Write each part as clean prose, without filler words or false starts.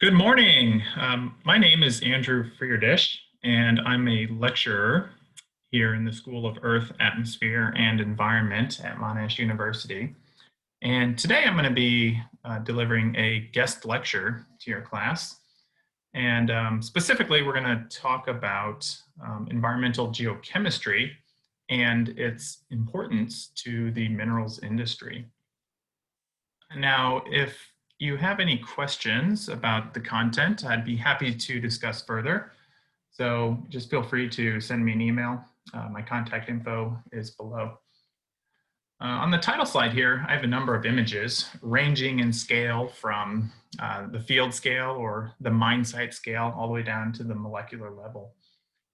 Good morning. My name is Andrew Frierdish, and I'm a lecturer here in the School of Earth, Atmosphere, and Environment at Monash University. And today I'm going to be delivering a guest lecture to your class. And specifically, we're going to talk about environmental geochemistry and its importance to the minerals industry. Now, if you have any questions about the content, I'd be happy to discuss further. So just feel free to send me an email. My contact info is below. On the title slide here, I have a number of images ranging in scale from the field scale or the mine site scale all the way down to the molecular level.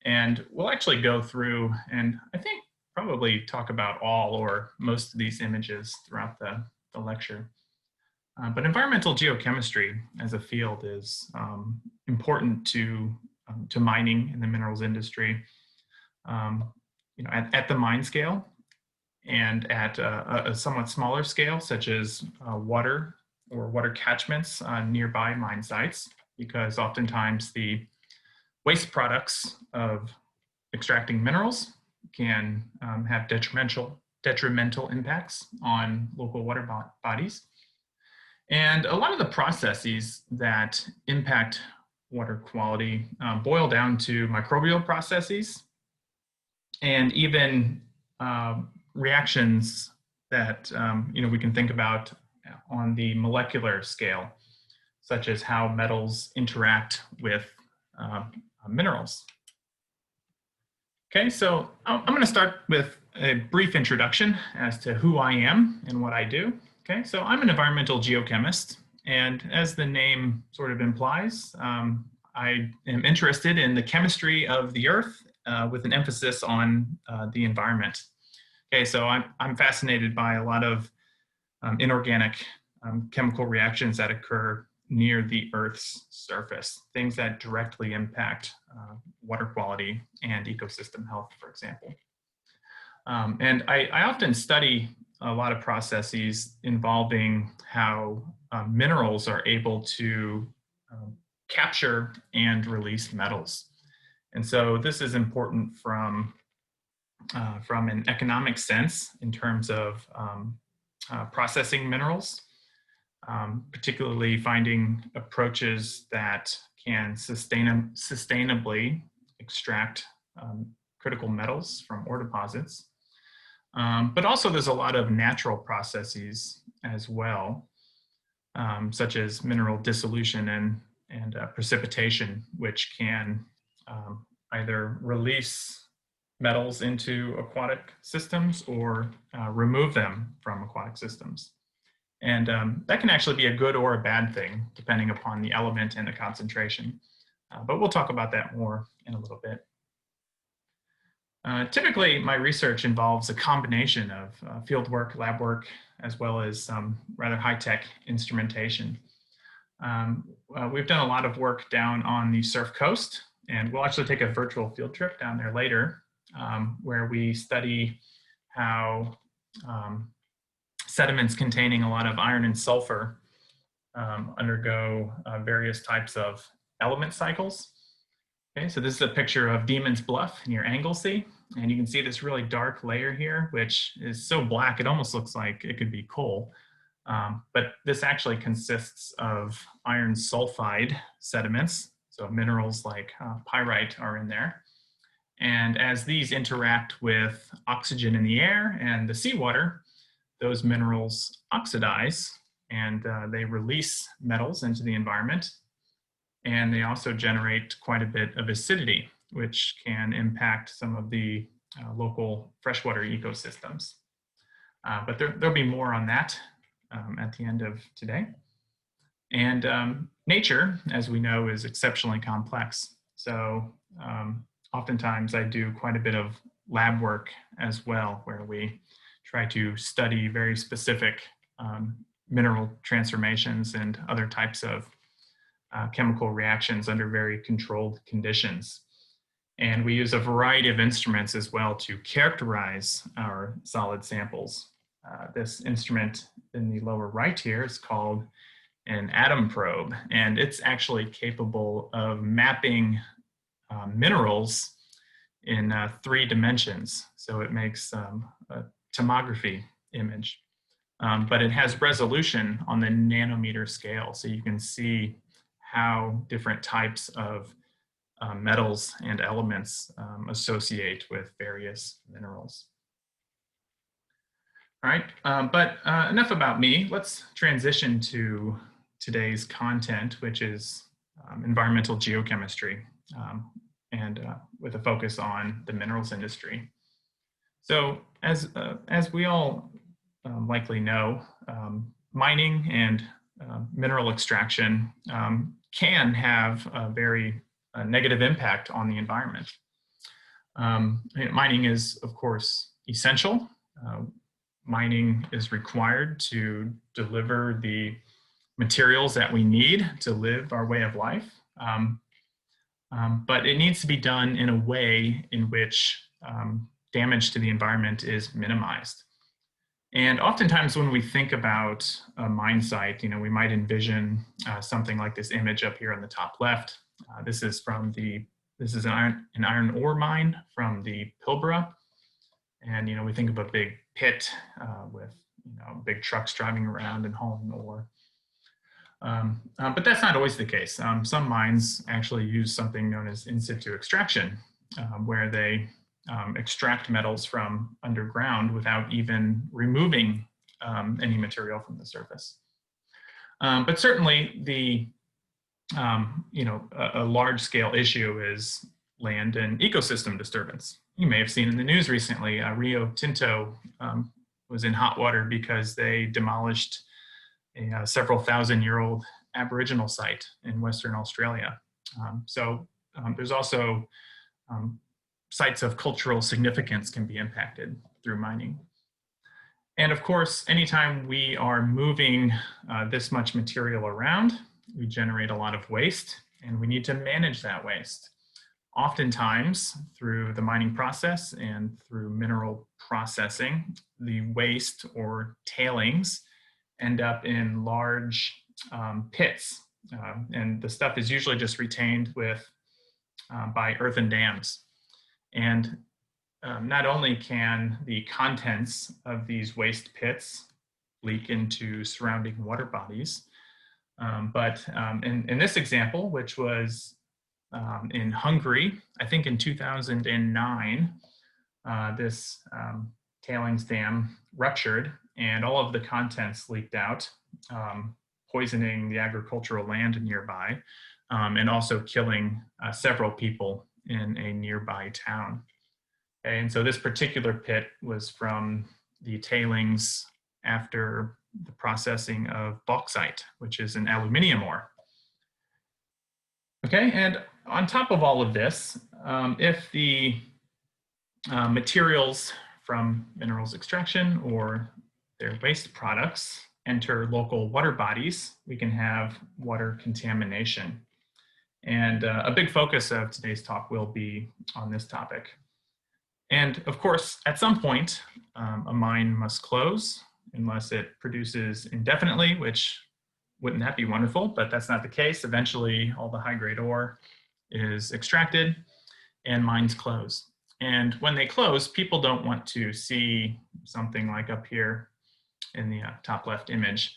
And we'll actually go through and I think probably talk about all or most of these images throughout the lecture. But environmental geochemistry as a field is important to mining in the minerals industry. At the mine scale and at a somewhat smaller scale, such as water or water catchments on nearby mine sites, because oftentimes the waste products of extracting minerals can have detrimental impacts on local water bodies. And a lot of the processes that impact water quality boil down to microbial processes and even reactions that we can think about on the molecular scale, such as how metals interact with minerals. Okay, so I'm going to start with a brief introduction as to who I am and what I do. Okay, so I'm an environmental geochemist, and as the name sort of implies, I am interested in the chemistry of the Earth with an emphasis on the environment. Okay, so I'm fascinated by a lot of inorganic chemical reactions that occur near the Earth's surface, things that directly impact water quality and ecosystem health, for example. And I often study a lot of processes involving how minerals are able to capture and release metals. And so this is important from an economic sense in terms of processing minerals, particularly finding approaches that can sustainably extract critical metals from ore deposits. But also there's a lot of natural processes as well, such as mineral dissolution and precipitation, which can either release metals into aquatic systems or remove them from aquatic systems. And that can actually be a good or a bad thing, depending upon the element and the concentration. But we'll talk about that more in a little bit. Typically, my research involves a combination of field work, lab work, as well as some rather high-tech instrumentation. We've done a lot of work down on the Surf Coast, and we'll actually take a virtual field trip down there later, where we study how sediments containing a lot of iron and sulfur undergo various types of element cycles. Okay, so this is a picture of Demon's Bluff near Anglesey, and you can see this really dark layer here, which is so black it almost looks like it could be coal. But this actually consists of iron sulfide sediments, so minerals like pyrite are in there. And as these interact with oxygen in the air and the seawater, those minerals oxidize and they release metals into the environment. And they also generate quite a bit of acidity, which can impact some of the local freshwater ecosystems. But there'll be more on that at the end of today. And nature, as we know, is exceptionally complex. So oftentimes I do quite a bit of lab work as well, where we try to study very specific mineral transformations and other types of chemical reactions under very controlled conditions. And we use a variety of instruments as well to characterize our solid samples. This instrument in the lower right here is called an atom probe, and it's actually capable of mapping minerals in 3 dimensions. So it makes a tomography image, but it has resolution on the nanometer scale. So you can see how different types of metals and elements associate with various minerals. All right, but enough about me. Let's transition to today's content, which is environmental geochemistry, and with a focus on the minerals industry. So as we all likely know, mining and mineral extraction can have a very negative impact on the environment. Mining is, of course, essential. Mining is required to deliver the materials that we need to live our way of life. But it needs to be done in a way in which damage to the environment is minimized. And oftentimes when we think about a mine site, we might envision something like this image up here on the top left. This is an iron ore mine from the Pilbara. And, we think of a big pit with, big trucks driving around and hauling ore. But that's not always the case. Some mines actually use something known as in situ extraction, where they extract metals from underground without even removing any material from the surface. But certainly a large-scale issue is land and ecosystem disturbance. You may have seen in the news recently, Rio Tinto was in hot water because they demolished a several thousand-year-old Aboriginal site in Western Australia. There's also sites of cultural significance can be impacted through mining. And of course, anytime we are moving this much material around, we generate a lot of waste, and we need to manage that waste. Oftentimes, through the mining process and through mineral processing, the waste or tailings end up in large pits. And the stuff is usually just retained by earthen dams. And not only can the contents of these waste pits leak into surrounding water bodies, but in this example, which was in Hungary, I think in 2009, this tailings dam ruptured and all of the contents leaked out, poisoning the agricultural land nearby, and also killing several people in a nearby town. Okay, and so this particular pit was from the tailings after the processing of bauxite, which is an aluminium ore. Okay, and on top of all of this, if the materials from minerals extraction or their waste products enter local water bodies, we can have water contamination. And a big focus of today's talk will be on this topic. And of course, at some point, a mine must close unless it produces indefinitely, which wouldn't that be wonderful, but that's not the case. Eventually, all the high-grade ore is extracted and mines close. And when they close, people don't want to see something like up here in the top left image.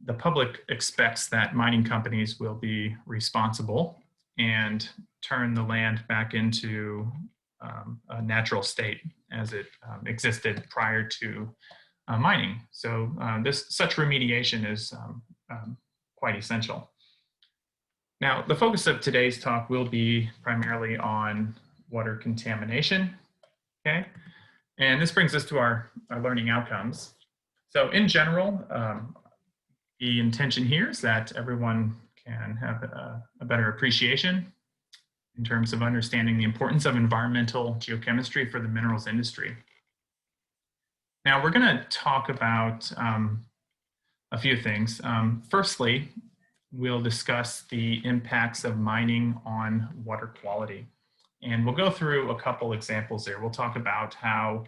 The public expects that mining companies will be responsible and turn the land back into a natural state as it existed prior to mining. So such remediation is quite essential. Now, the focus of today's talk will be primarily on water contamination, okay? And this brings us to our learning outcomes. So in general, the intention here is that everyone can have a better appreciation in terms of understanding the importance of environmental geochemistry for the minerals industry. Now, we're going to talk about a few things. Firstly, we'll discuss the impacts of mining on water quality. And we'll go through a couple examples there. We'll talk about how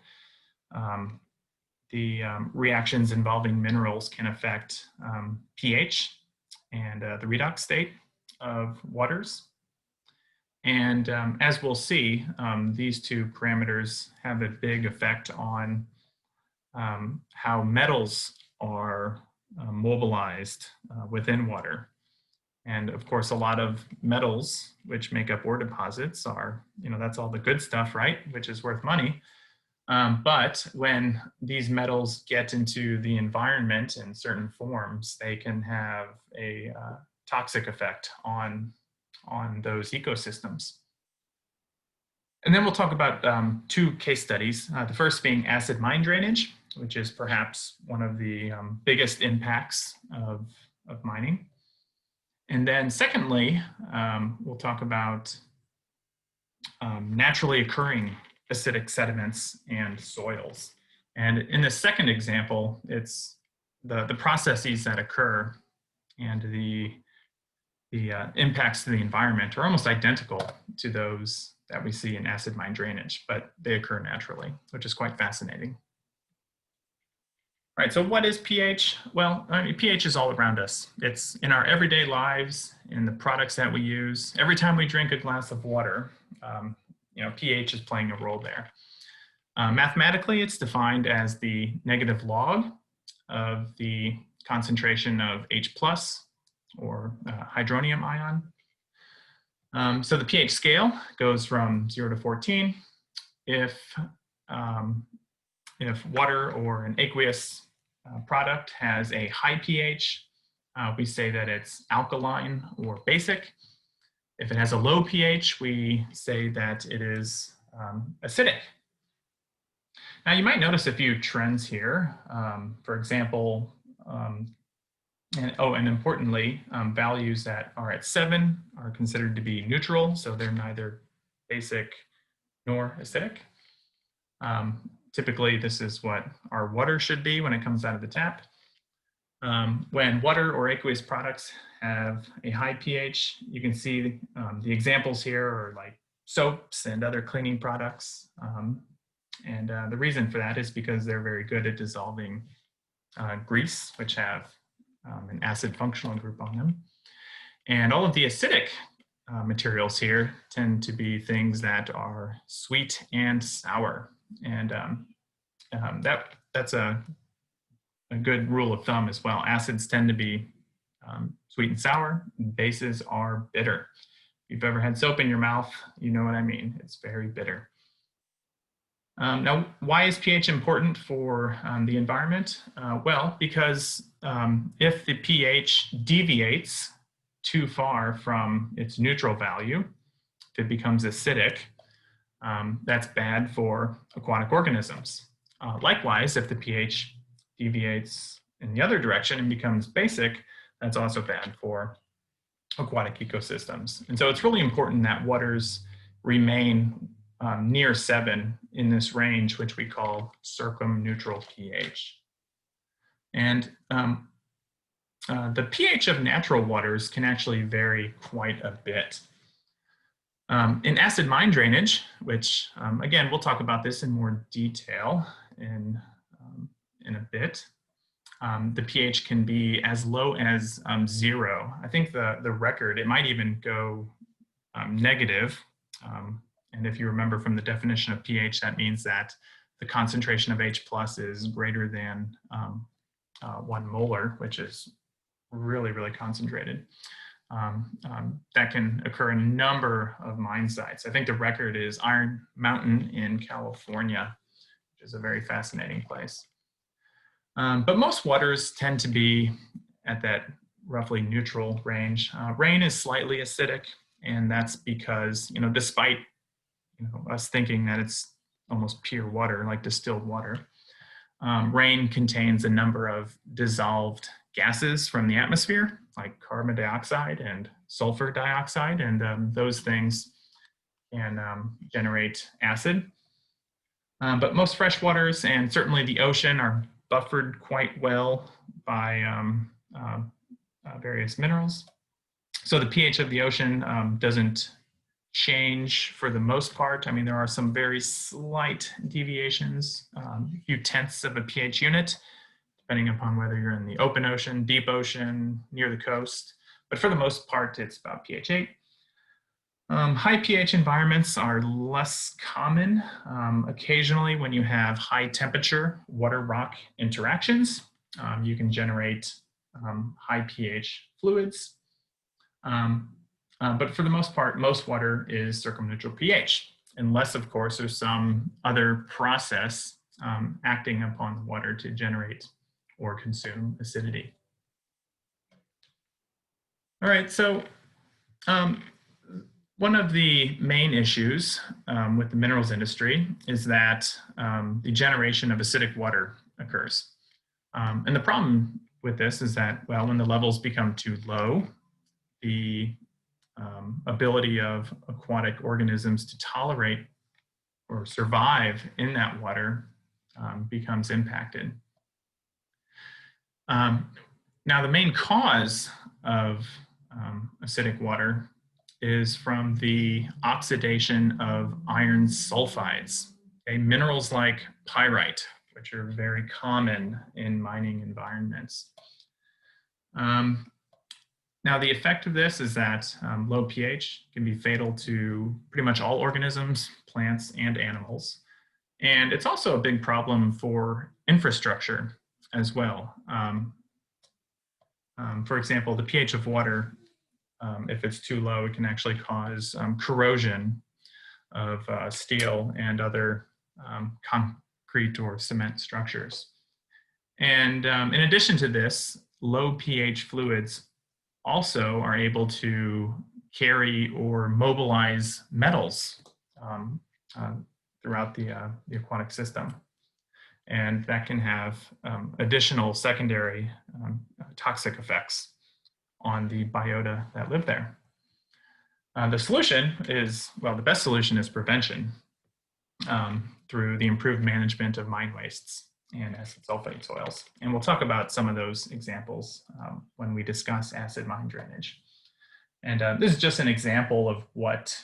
reactions involving minerals can affect pH and the redox state of waters. And as we'll see, these two parameters have a big effect on how metals are mobilized within water. And of course, a lot of metals, which make up ore deposits, are, that's all the good stuff, right? Which is worth money. But when these metals get into the environment in certain forms, they can have a toxic effect on those ecosystems. And then we'll talk about two case studies. The first being acid mine drainage, which is perhaps one of the biggest impacts of mining. And then secondly, we'll talk about naturally occurring acidic sediments and soils. And in the second example, it's the processes that occur and the impacts to the environment are almost identical to those that we see in acid mine drainage, but they occur naturally, which is quite fascinating. All right, so what is pH? Well, pH is all around us. It's in our everyday lives, in the products that we use. Every time we drink a glass of water, pH is playing a role there. Mathematically, it's defined as the negative log of the concentration of H+ or hydronium ion. So the pH scale goes from 0 to 14. If water or an aqueous product has a high pH, we say that it's alkaline or basic. If it has a low pH, we say that it is acidic. Now you might notice a few trends here. For example, and importantly, values that are at 7 are considered to be neutral, so they're neither basic nor acidic. Typically, this is what our water should be when it comes out of the tap. When water or aqueous products have a high pH, you can see the examples here are like soaps and other cleaning products. And the reason for that is because they're very good at dissolving grease, which have an acid functional group on them. And all of the acidic materials here tend to be things that are sweet and sour. And that's a good rule of thumb as well. Acids tend to be sweet and sour. Bases are bitter. If you've ever had soap in your mouth, you know what I mean. It's very bitter. Now, why is pH important for the environment? Well, because if the pH deviates too far from its neutral value, if it becomes acidic, that's bad for aquatic organisms. Likewise, if the pH deviates in the other direction and becomes basic, that's also bad for aquatic ecosystems. And so it's really important that waters remain near 7 in this range, which we call circumneutral pH. And the pH of natural waters can actually vary quite a bit. In acid mine drainage, which again, we'll talk about this in more detail in a bit, the pH can be as low as 0. I think the record, it might even go negative. And if you remember from the definition of pH, that means that the concentration of H+ is greater than 1 molar, which is really, really concentrated. That can occur in a number of mine sites. I think the record is Iron Mountain in California, which is a very fascinating place. But most waters tend to be at that roughly neutral range. Rain is slightly acidic, and that's because, despite us thinking that it's almost pure water, like distilled water, rain contains a number of dissolved gases from the atmosphere, like carbon dioxide and sulfur dioxide, and those things can generate acid. But most freshwaters and certainly the ocean are buffered quite well by various minerals. So the pH of the ocean doesn't change for the most part. I mean, there are some very slight deviations, a few tenths of a pH unit, depending upon whether you're in the open ocean, deep ocean, near the coast. But for the most part, it's about pH 8. High pH environments are less common. Occasionally, when you have high temperature water-rock interactions, you can generate high pH fluids. But for the most part, most water is circumneutral pH, unless, of course, there's some other process acting upon the water to generate or consume acidity. All right, so one of the main issues with the minerals industry is that the generation of acidic water occurs. And the problem with this is that, well, when the levels become too low, the ability of aquatic organisms to tolerate or survive in that water becomes impacted. Now, the main cause of acidic water is from the oxidation of iron sulfides, okay? Minerals like pyrite, which are very common in mining environments. Now, the effect of this is that low pH can be fatal to pretty much all organisms, plants, and animals. And it's also a big problem for infrastructure as well. For example, the pH of water, if it's too low, it can actually cause corrosion of steel and other concrete or cement structures. And in addition to this, low pH fluids also are able to carry or mobilize metals throughout the aquatic system. And that can have additional secondary toxic effects on the biota that live there. The solution is, well, the best solution is prevention through the improved management of mine wastes and acid sulfate soils. And we'll talk about some of those examples when we discuss acid mine drainage. And this is just an example of what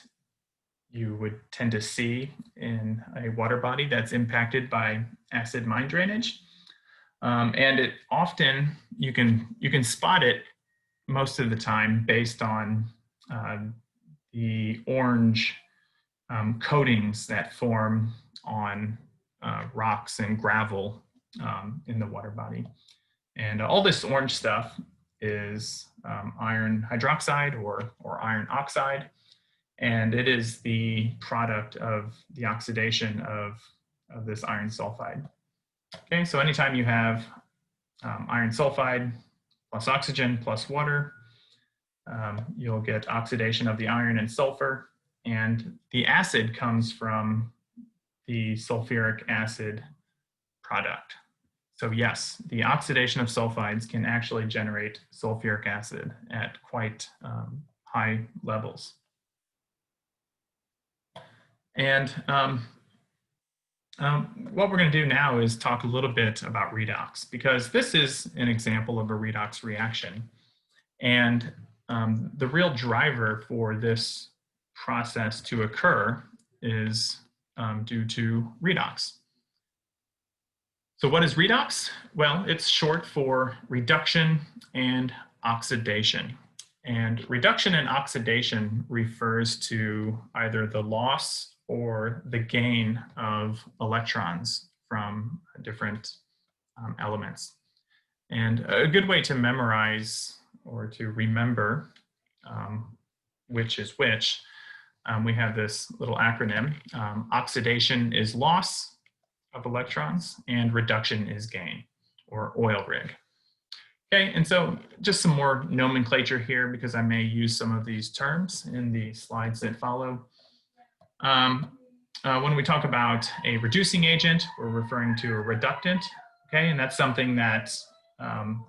you would tend to see in a water body that's impacted by acid mine drainage. And it often, you can spot it most of the time based on the orange coatings that form on rocks and gravel in the water body. And all this orange stuff is iron hydroxide or iron oxide. And it is the product of the oxidation of this iron sulfide. Okay, so anytime you have iron sulfide plus oxygen plus water, you'll get oxidation of the iron and sulfur. And the acid comes from the sulfuric acid product. So yes, the oxidation of sulfides can actually generate sulfuric acid at quite high levels. And what we're going to do now is talk a little bit about redox, because this is an example of a redox reaction. And the real driver for this process to occur is due to redox. So what is redox? Well, it's short for reduction and oxidation. And reduction and oxidation refers to either the loss or the gain of electrons from different elements. And a good way to memorize or to remember which is which, we have this little acronym. Oxidation is loss of electrons and reduction is gain, or oil rig. Okay, and so just some more nomenclature here because I may use some of these terms in the slides that follow. When we talk about a reducing agent, we're referring to a reductant, okay, and that's something that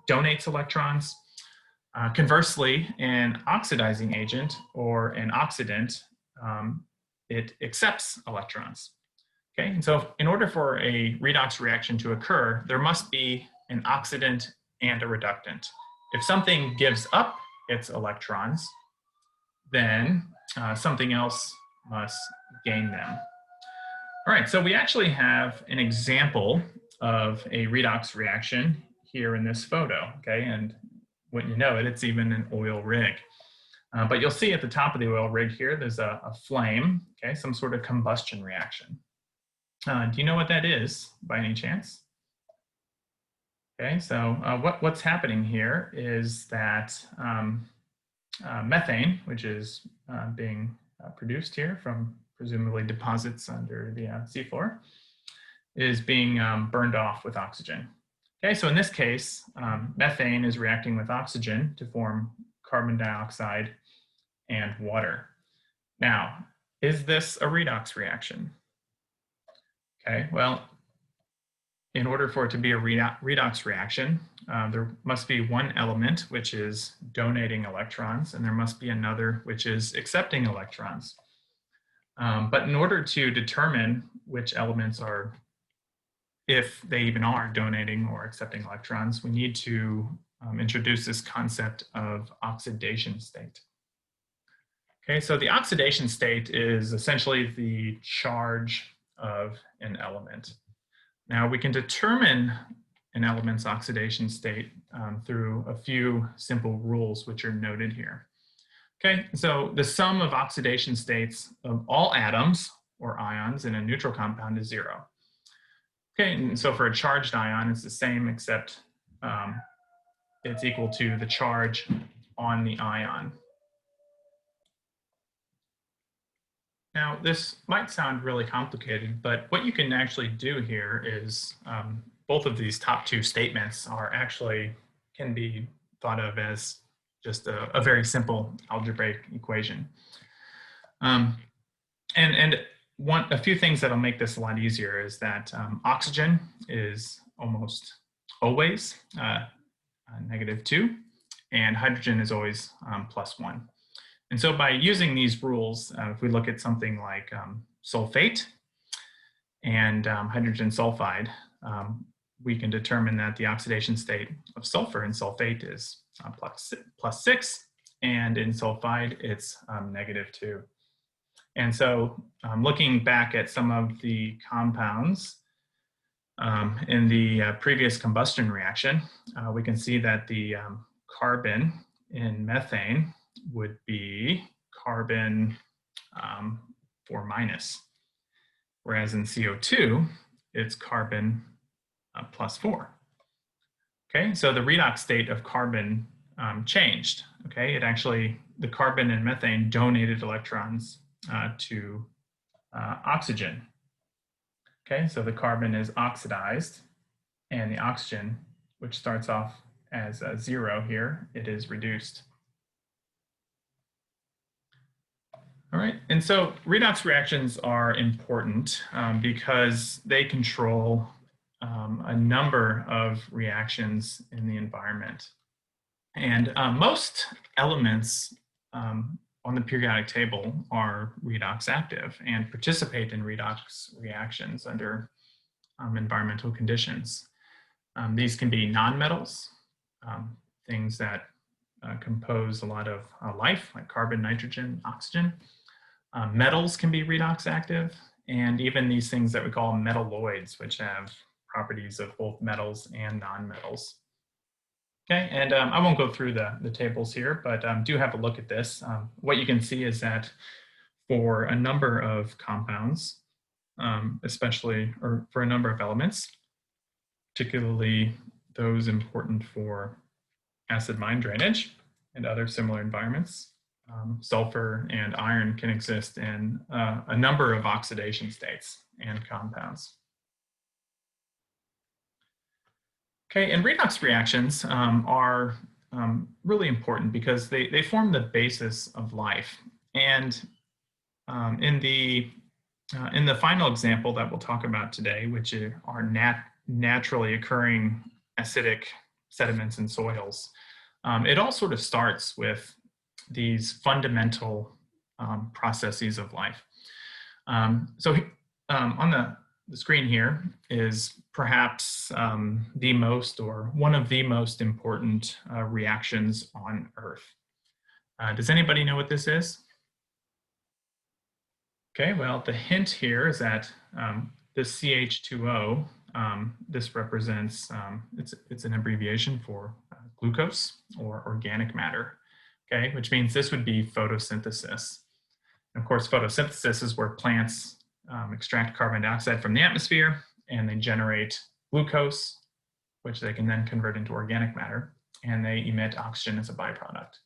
donates electrons. Conversely, an oxidizing agent or an oxidant, it accepts electrons. Okay, and so in order for a redox reaction to occur, there must be an oxidant and a reductant. If something gives up its electrons, then something else must gain them. All right, so we actually have an example of a redox reaction here in this photo, okay? And when you know it, it's even an oil rig. But you'll see at the top of the oil rig here, there's a flame, okay? Some sort of combustion reaction. Do you know what that is by any chance? Okay, so what's happening here is that methane, which is being produced here from presumably deposits under the seafloor, is being burned off with oxygen. Okay, so in this case, methane is reacting with oxygen to form carbon dioxide and water. Now, is this a redox reaction? Okay, well, in order for it to be a redox reaction, there must be one element which is donating electrons, and there must be another which is accepting electrons. But in order to determine which elements are, if they even are donating or accepting electrons, we need to introduce this concept of oxidation state. Okay, so the oxidation state is essentially the charge of an element. Now we can determine an element's oxidation state through a few simple rules which are noted here. Okay, so the sum of oxidation states of all atoms or ions in a neutral compound is 0. Okay, and so for a charged ion, it's the same except it's equal to the charge on the ion. Now, this might sound really complicated, but what you can actually do here is both of these top two statements are actually can be thought of as just a very simple algebraic equation. And a few things that'll make this a lot easier is that oxygen is almost always -2, and hydrogen is always +1. And so by using these rules, if we look at something like sulfate and hydrogen sulfide, we can determine that the oxidation state of sulfur in sulfate is +6, and in sulfide, it's -2. And so looking back at some of the compounds in the previous combustion reaction, we can see that the carbon in methane would be carbon 4-, whereas in CO2, it's carbon +4. Okay, so the redox state of carbon changed. Okay, it actually, the carbon in methane donated electrons to oxygen. Okay, so the carbon is oxidized, and the oxygen, which starts off as 0 here, it is reduced. All right, and so redox reactions are important because they control a number of reactions in the environment. And most elements on the periodic table are redox active and participate in redox reactions under environmental conditions. These can be nonmetals, things that compose a lot of life, like carbon, nitrogen, oxygen. Metals can be redox active, and even these things that we call metalloids, which have properties of both metals and nonmetals. Okay, and I won't go through the tables here, but do have a look at this. What you can see is that for a number of compounds, especially, or for a number of elements, particularly those important for acid mine drainage and other similar environments, sulfur and iron can exist in a number of oxidation states and compounds. Okay, and redox reactions are really important because they form the basis of life. And in the final example that we'll talk about today, which are naturally occurring acidic sediments and soils, it all sort of starts with these fundamental processes of life. So on the screen here is perhaps the most or one of the most important reactions on Earth. Does anybody know what this is? Okay, well, the hint here is that this CH2O, this represents, it's an abbreviation for glucose or organic matter, okay, which means this would be photosynthesis. And of course, photosynthesis is where plants extract carbon dioxide from the atmosphere and they generate glucose, which they can then convert into organic matter, and they emit oxygen as a byproduct.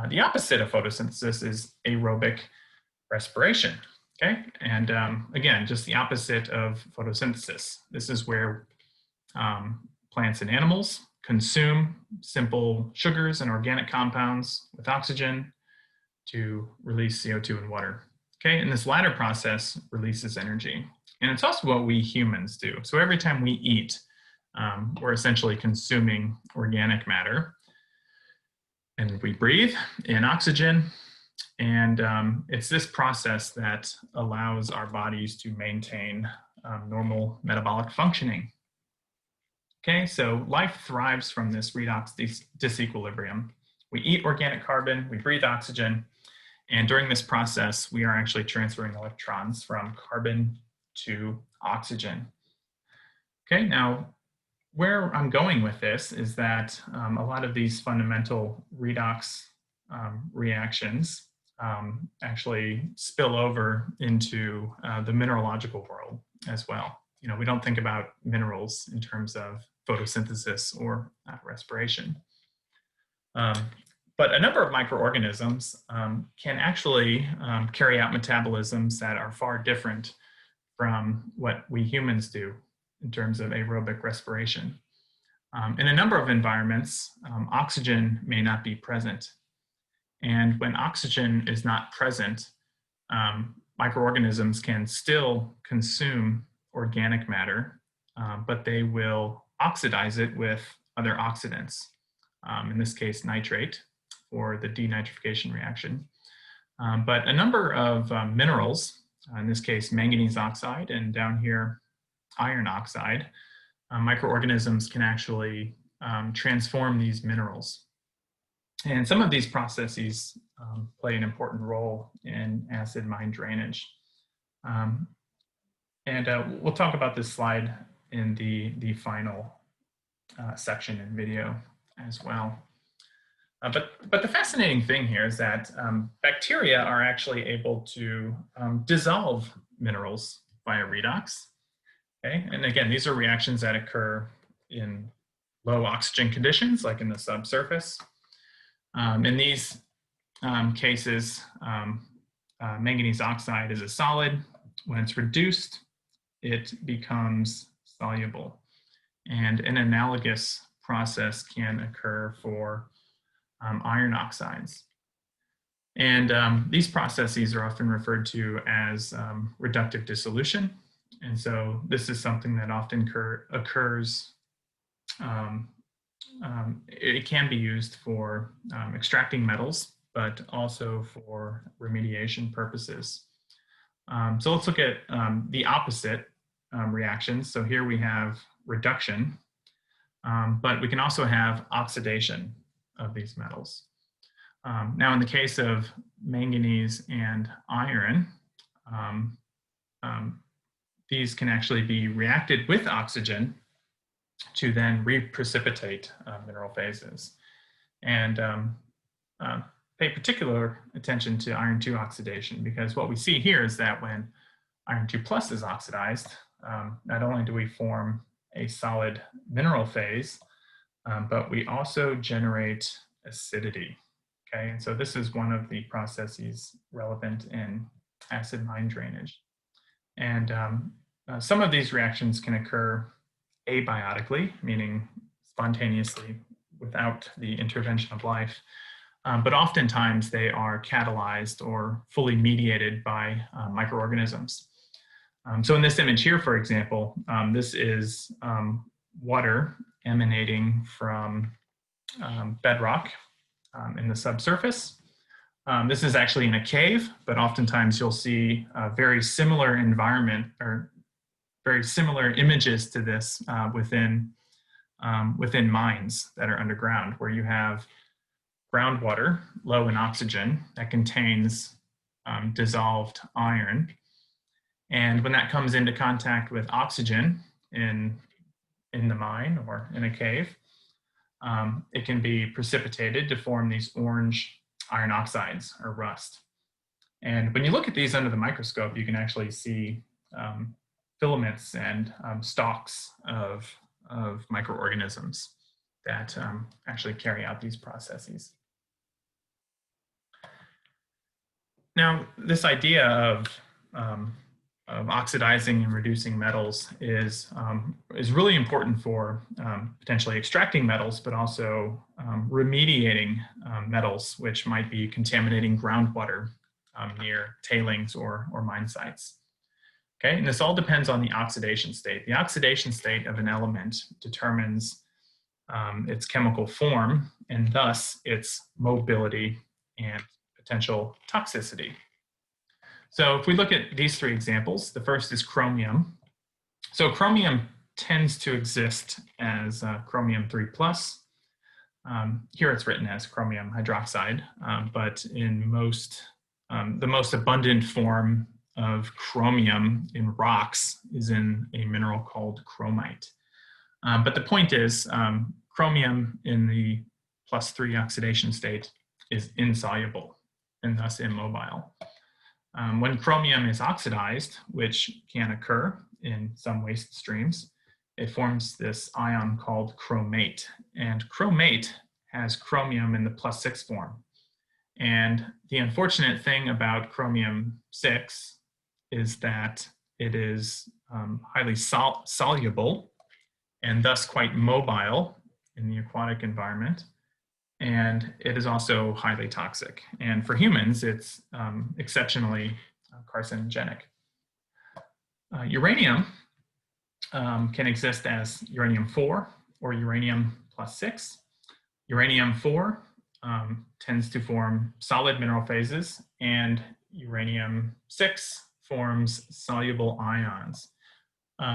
The opposite of photosynthesis is aerobic respiration. Okay, and again, just the opposite of photosynthesis. This is where plants and animals consume simple sugars and organic compounds with oxygen to release CO2 and water. Okay, and this latter process releases energy. And it's also what we humans do. So every time we eat, we're essentially consuming organic matter. And we breathe in oxygen. And it's this process that allows our bodies to maintain normal metabolic functioning. Okay, so life thrives from this redox disequilibrium. We eat organic carbon, we breathe oxygen, and during this process, we are actually transferring electrons from carbon to oxygen. Okay, now where I'm going with this is that a lot of these fundamental redox reactions actually spill over into the mineralogical world as well. You know, we don't think about minerals in terms of photosynthesis or respiration. But a number of microorganisms can actually carry out metabolisms that are far different from what we humans do in terms of aerobic respiration. In a number of environments, oxygen may not be present. And when oxygen is not present, microorganisms can still consume organic matter, but they will oxidize it with other oxidants, in this case, nitrate, for the denitrification reaction. But a number of minerals, in this case, manganese oxide, and down here, iron oxide, microorganisms can actually transform these minerals. And some of these processes play an important role in acid mine drainage. We'll talk about this slide in the final section in video as well. But the fascinating thing here is that bacteria are actually able to dissolve minerals via redox. Okay, and again, these are reactions that occur in low oxygen conditions, like in the subsurface. In these cases, manganese oxide is a solid. When it's reduced, it becomes soluble. And an analogous process can occur for iron oxides. And these processes are often referred to as reductive dissolution. And so this is something that often occurs. It can be used for extracting metals, but also for remediation purposes. So let's look at the opposite reactions. So here we have reduction, but we can also have oxidation of these metals. Now, in the case of manganese and iron, these can actually be reacted with oxygen to then reprecipitate mineral phases. And pay particular attention to iron 2 oxidation, because what we see here is that when iron 2 plus is oxidized, not only do we form a solid mineral phase, but we also generate acidity. Okay, and so this is one of the processes relevant in acid mine drainage. And some of these reactions can occur abiotically, meaning spontaneously without the intervention of life. But oftentimes they are catalyzed or fully mediated by microorganisms. So in this image here, for example, this is water emanating from bedrock in the subsurface. This is actually in a cave, but oftentimes you'll see a very similar environment or very similar images to this within mines that are underground, where you have groundwater low in oxygen that contains dissolved iron. And when that comes into contact with oxygen in the mine or in a cave, it can be precipitated to form these orange iron oxides or rust. And when you look at these under the microscope, you can actually see filaments and stalks of microorganisms that actually carry out these processes. Now, this idea of oxidizing and reducing metals is really important for potentially extracting metals, but also remediating metals, which might be contaminating groundwater near tailings or mine sites. Okay, and this all depends on the oxidation state. The oxidation state of an element determines its chemical form and thus its mobility and potential toxicity. So if we look at these three examples, the first is chromium. So chromium tends to exist as chromium 3+. Here it's written as chromium hydroxide, but in the most abundant form of chromium in rocks is in a mineral called chromite. But the point is, chromium in the +3 oxidation state is insoluble and thus immobile. When chromium is oxidized, which can occur in some waste streams, it forms this ion called chromate. And chromate has chromium in the +6 form. And the unfortunate thing about chromium 6 is that it is highly soluble and thus quite mobile in the aquatic environment. And it is also highly toxic. And for humans, it's exceptionally carcinogenic. Uranium can exist as uranium-4 or uranium +6. Uranium-4 tends to form solid mineral phases, and uranium-6 forms soluble ions.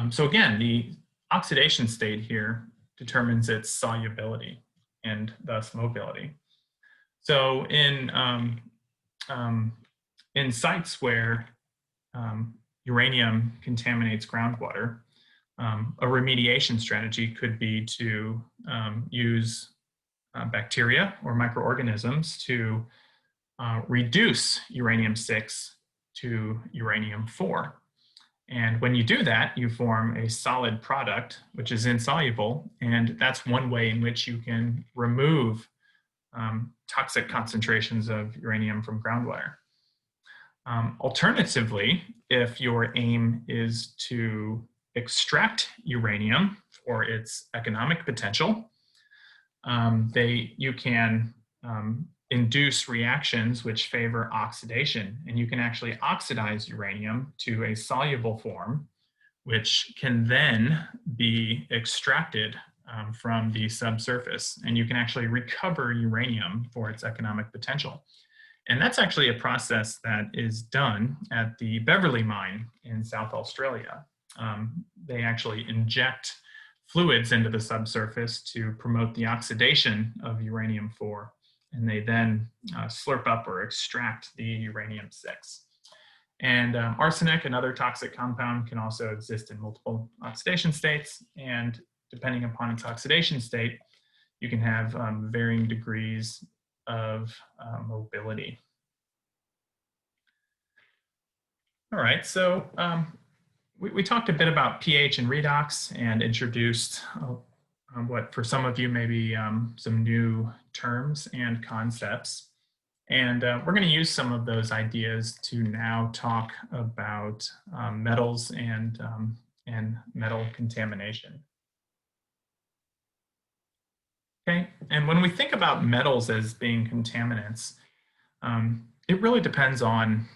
So again, the oxidation state here determines its solubility and thus mobility. So in sites where uranium contaminates groundwater, a remediation strategy could be to use bacteria or microorganisms to reduce uranium-6 to uranium-4. And when you do that, you form a solid product, which is insoluble. And that's one way in which you can remove toxic concentrations of uranium from groundwater. Alternatively, if your aim is to extract uranium for its economic potential, you can induce reactions which favor oxidation, and you can actually oxidize uranium to a soluble form, which can then be extracted from the subsurface, and you can actually recover uranium for its economic potential. And that's actually a process that is done at the Beverley mine in South Australia. They actually inject fluids into the subsurface to promote the oxidation of uranium-4, and they then slurp up or extract the uranium-6. And arsenic, another toxic compound, can also exist in multiple oxidation states, and depending upon its oxidation state, you can have varying degrees of mobility. All right, so we talked a bit about pH and redox and introduced what for some of you may be some new terms and concepts. And we're going to use some of those ideas to now talk about metals and metal contamination. Okay, and when we think about metals as being contaminants, it really depends on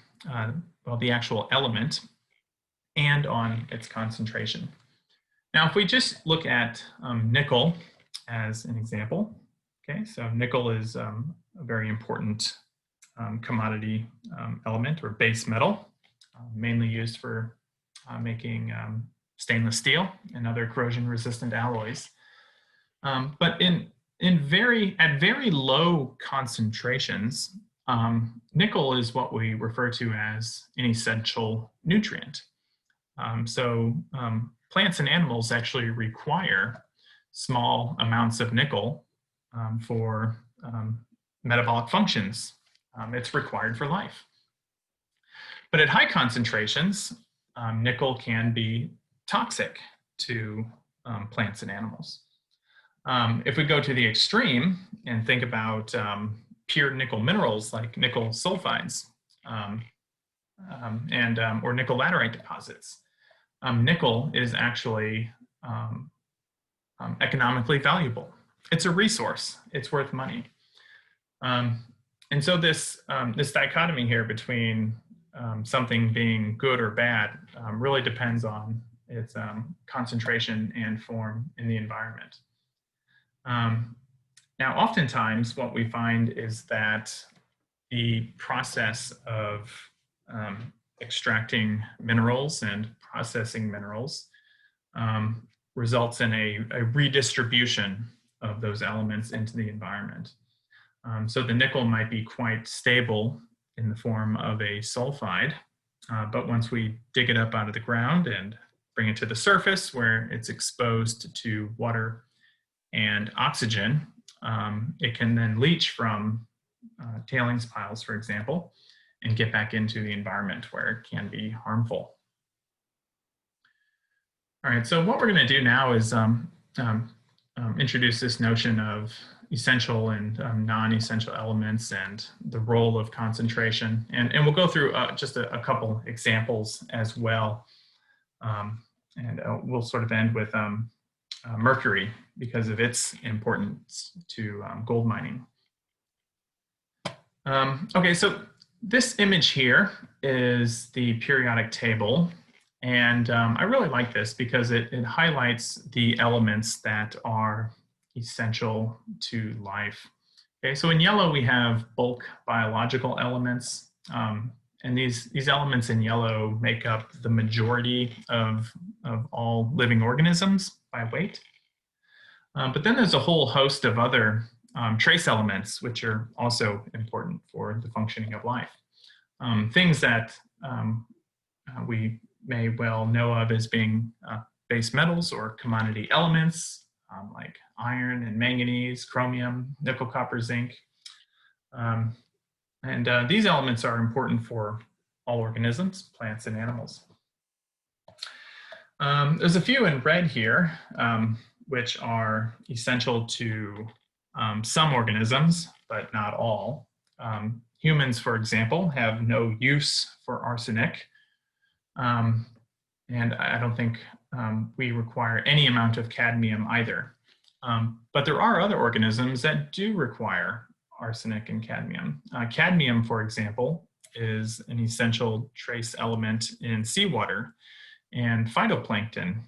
well, the actual element and on its concentration. Now, if we just look at nickel as an example, okay, so nickel is a very important commodity element or base metal, mainly used for making stainless steel and other corrosion-resistant alloys. But at very low concentrations, nickel is what we refer to as an essential nutrient. Plants and animals actually require small amounts of nickel for metabolic functions. It's required for life. But at high concentrations, nickel can be toxic to plants and animals. If we go to the extreme and think about pure nickel minerals like nickel sulfides or nickel laterite deposits, nickel is actually economically valuable. It's a resource. It's worth money. And so this dichotomy here between something being good or bad really depends on its concentration and form in the environment. Now, oftentimes what we find is that the process of extracting minerals and processing minerals results in a redistribution of those elements into the environment. So the nickel might be quite stable in the form of a sulfide, but once we dig it up out of the ground and bring it to the surface where it's exposed to water and oxygen, it can then leach from tailings piles, for example, and get back into the environment where it can be harmful. All right, so what we're going to do now is introduce this notion of essential and non-essential elements and the role of concentration. And we'll go through just a couple examples as well. And we'll sort of end with mercury because of its importance to gold mining. Okay, so this image here is the periodic table. And I really like this because it highlights the elements that are essential to life. Okay, so in yellow we have bulk biological elements, and these elements in yellow make up the majority of all living organisms by weight. But then there's a whole host of other trace elements which are also important for the functioning of life. Things that we may well know of as being base metals or commodity elements, like iron and manganese, chromium, nickel, copper, zinc. These elements are important for all organisms, plants and animals. There's a few in red here, which are essential to some organisms, but not all. Humans, for example, have no use for arsenic. And I don't think we require any amount of cadmium either. But there are other organisms that do require arsenic and cadmium. Cadmium, for example, is an essential trace element in seawater and phytoplankton,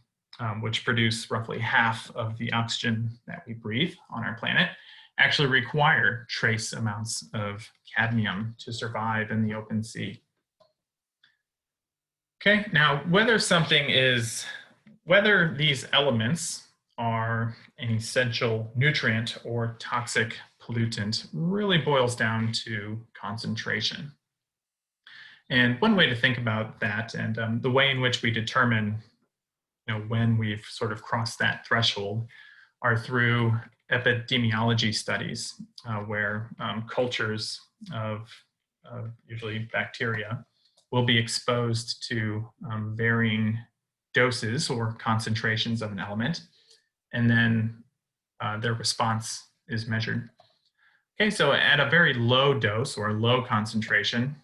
which produce roughly half of the oxygen that we breathe on our planet, actually require trace amounts of cadmium to survive in the open sea. Okay, now whether these elements are an essential nutrient or toxic pollutant really boils down to concentration. And one way to think about that and the way in which we determine when we've sort of crossed that threshold are through epidemiology studies where cultures of usually bacteria will be exposed to varying doses or concentrations of an element, and then their response is measured. Okay, so at a very low dose or low concentration,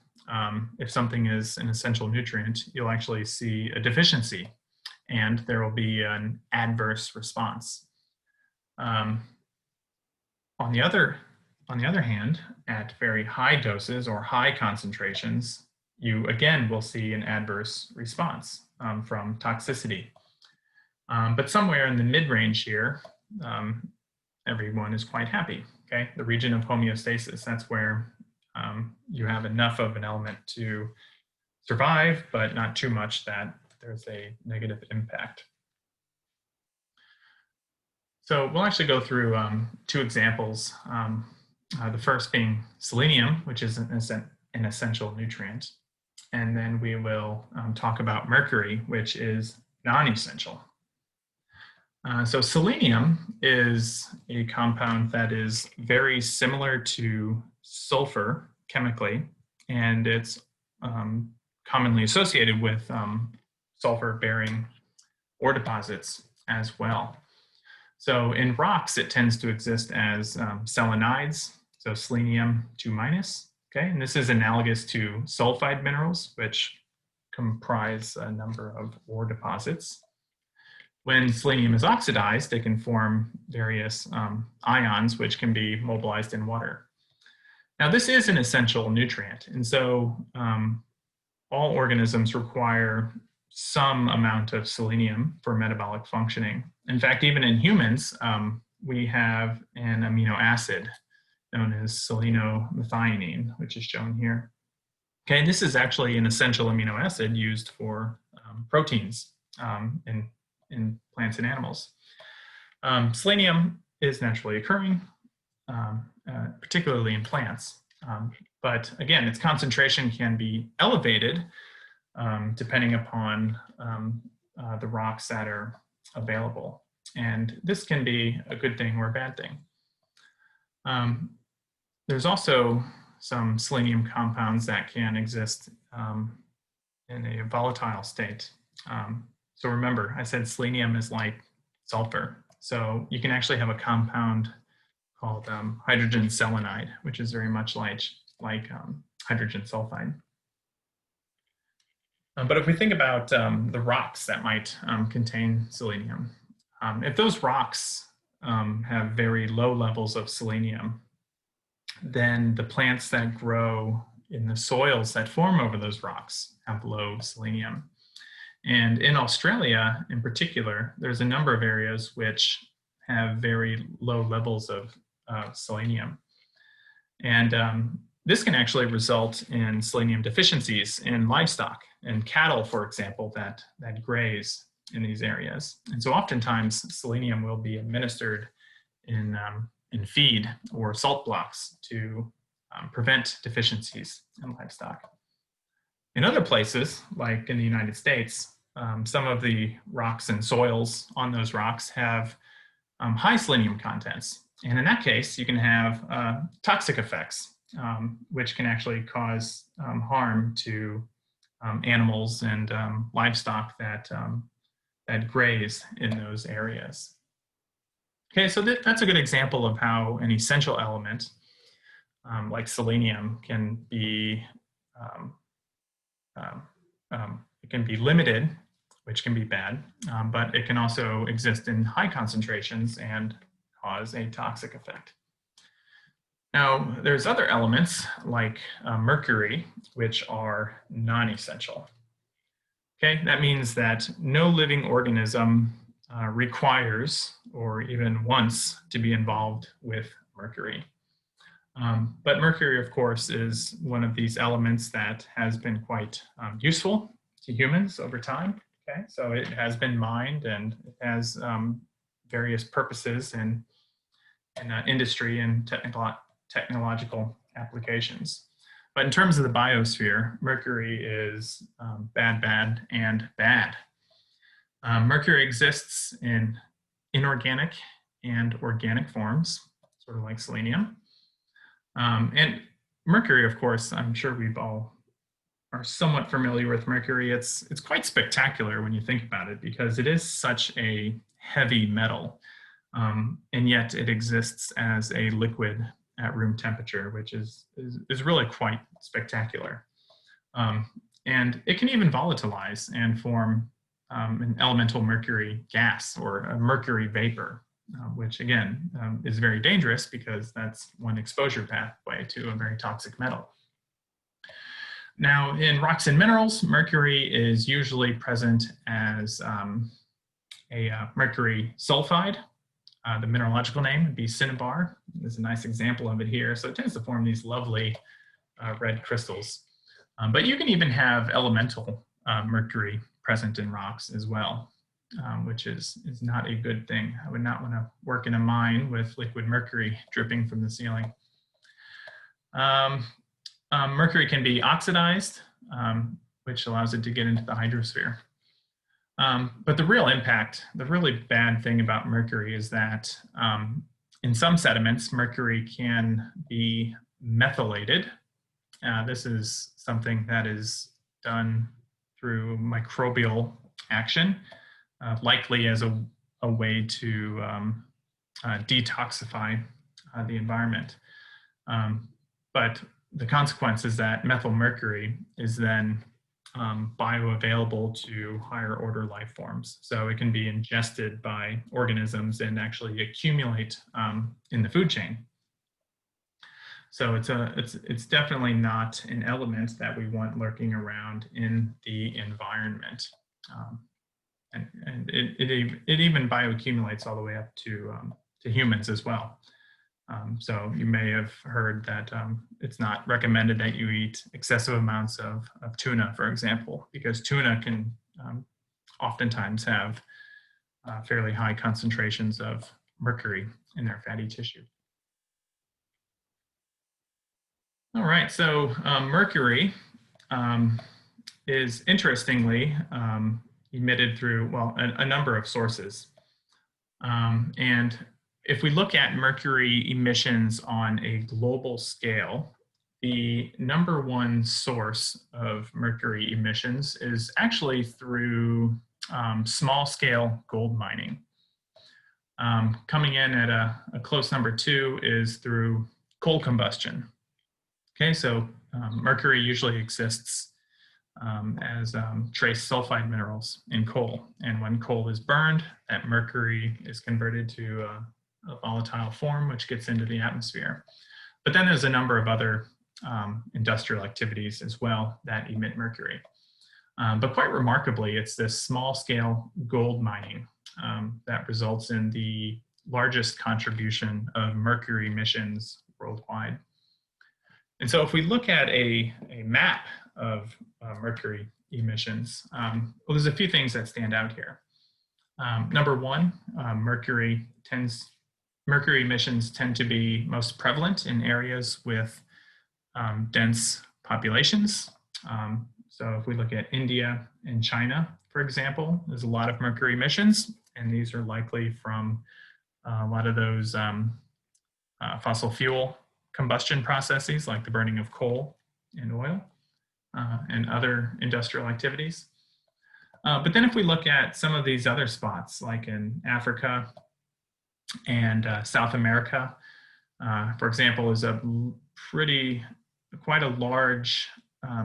if something is an essential nutrient, you'll actually see a deficiency and there will be an adverse response. On the other hand, at very high doses or high concentrations, you again will see an adverse response from toxicity. But somewhere in the mid-range here, everyone is quite happy, okay? The region of homeostasis, that's where you have enough of an element to survive, but not too much that there's a negative impact. So we'll actually go through two examples. The first being selenium, which is an essential nutrient. And then we will talk about mercury, which is non-essential. So selenium is a compound that is very similar to sulfur chemically, and it's commonly associated with sulfur-bearing ore deposits as well. So in rocks, it tends to exist as selenides, so selenium 2-, okay? And this is analogous to sulfide minerals, which comprise a number of ore deposits. When selenium is oxidized, it can form various ions, which can be mobilized in water. Now, this is an essential nutrient, and so all organisms require some amount of selenium for metabolic functioning. In fact, even in humans, we have an amino acid known as selenomethionine, which is shown here. Okay, and this is actually an essential amino acid used for proteins in plants and animals. Selenium is naturally occurring, particularly in plants. But again, its concentration can be elevated depending upon the rocks that are available. And this can be a good thing or a bad thing. There's also some selenium compounds that can exist in a volatile state. So remember, I said selenium is like sulfur. So you can actually have a compound called hydrogen selenide, which is very much like hydrogen sulfide. But if we think about the rocks that might contain selenium, if those rocks have very low levels of selenium, then the plants that grow in the soils that form over those rocks have low selenium. And in Australia, in particular, there's a number of areas which have very low levels of selenium. And this can actually result in selenium deficiencies in livestock and cattle, for example, that graze in these areas. And so oftentimes selenium will be administered in feed or salt blocks to prevent deficiencies in livestock. In other places, like in the United States, some of the rocks and soils on those rocks have high selenium contents. And in that case, you can have toxic effects, which can actually cause harm to animals and livestock that graze in those areas. Okay, so that's a good example of how an essential element like selenium can be it can be limited, which can be bad, but it can also exist in high concentrations and cause a toxic effect. Now, there's other elements like mercury, which are non-essential. Okay, that means that no living organism requires or even wants to be involved with mercury. But mercury, of course, is one of these elements that has been quite useful to humans over time. Okay, so it has been mined and it has various purposes in industry and technological applications. But in terms of the biosphere, mercury is bad, and bad. Mercury exists in inorganic and organic forms, sort of like selenium. And mercury, of course, I'm sure we've all are somewhat familiar with mercury. It's quite spectacular when you think about it because it is such a heavy metal, and yet it exists as a liquid at room temperature, which is really quite spectacular. And it can even volatilize and form an elemental mercury gas or a mercury vapor, which again is very dangerous because that's one exposure pathway to a very toxic metal. Now, in rocks and minerals, mercury is usually present as a mercury sulfide. The mineralogical name would be cinnabar. There's a nice example of it here. So it tends to form these lovely red crystals. But you can even have elemental mercury present in rocks as well, which is not a good thing. I would not want to work in a mine with liquid mercury dripping from the ceiling. Mercury can be oxidized, which allows it to get into the hydrosphere. But the real impact, the really bad thing about mercury is that in some sediments, mercury can be methylated. This is something that is done through microbial action, likely as a way to detoxify the environment. But the consequence is that methylmercury is then bioavailable to higher order life forms. So it can be ingested by organisms and actually accumulate in the food chain. So it's definitely not an element that we want lurking around in the environment. And it even bioaccumulates all the way up to humans as well. So you may have heard that it's not recommended that you eat excessive amounts of tuna, for example, because tuna can oftentimes have fairly high concentrations of mercury in their fatty tissue. All right, so mercury is interestingly emitted through, well, a number of sources. And if we look at mercury emissions on a global scale, the #1 source of mercury emissions is actually through small-scale gold mining. Coming in at a close #2 is through coal combustion. Okay, so mercury usually exists as trace sulfide minerals in coal. And when coal is burned, that mercury is converted to a volatile form, which gets into the atmosphere. But then there's a number of other industrial activities as well that emit mercury. But quite remarkably, it's this small-scale gold mining that results in the largest contribution of mercury emissions worldwide. And so if we look at a map of mercury emissions, well, there's a few things that stand out here. #1, mercury emissions tend to be most prevalent in areas with dense populations. So if we look at India and China, for example, there's a lot of mercury emissions, and these are likely from a lot of those fossil fuel combustion processes like the burning of coal and oil and other industrial activities. But then if we look at some of these other spots, like in Africa and South America, for example, is quite a large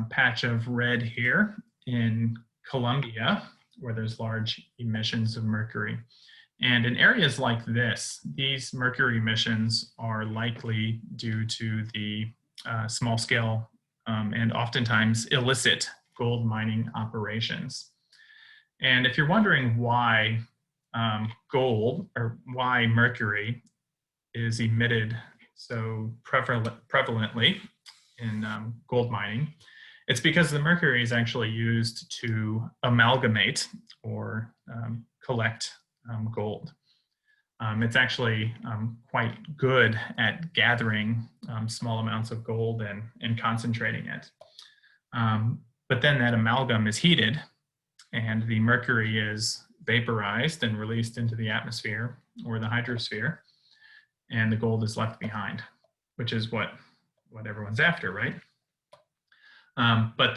patch of red here in Colombia, where there's large emissions of mercury. And in areas like this, these mercury emissions are likely due to the small scale and oftentimes illicit gold mining operations. And if you're wondering why gold or why mercury is emitted so prevalently in gold mining, it's because the mercury is actually used to amalgamate or collect gold. It's actually quite good at gathering small amounts of gold and concentrating it. But then that amalgam is heated and the mercury is vaporized and released into the atmosphere or the hydrosphere, and the gold is left behind, which is what everyone's after, right? But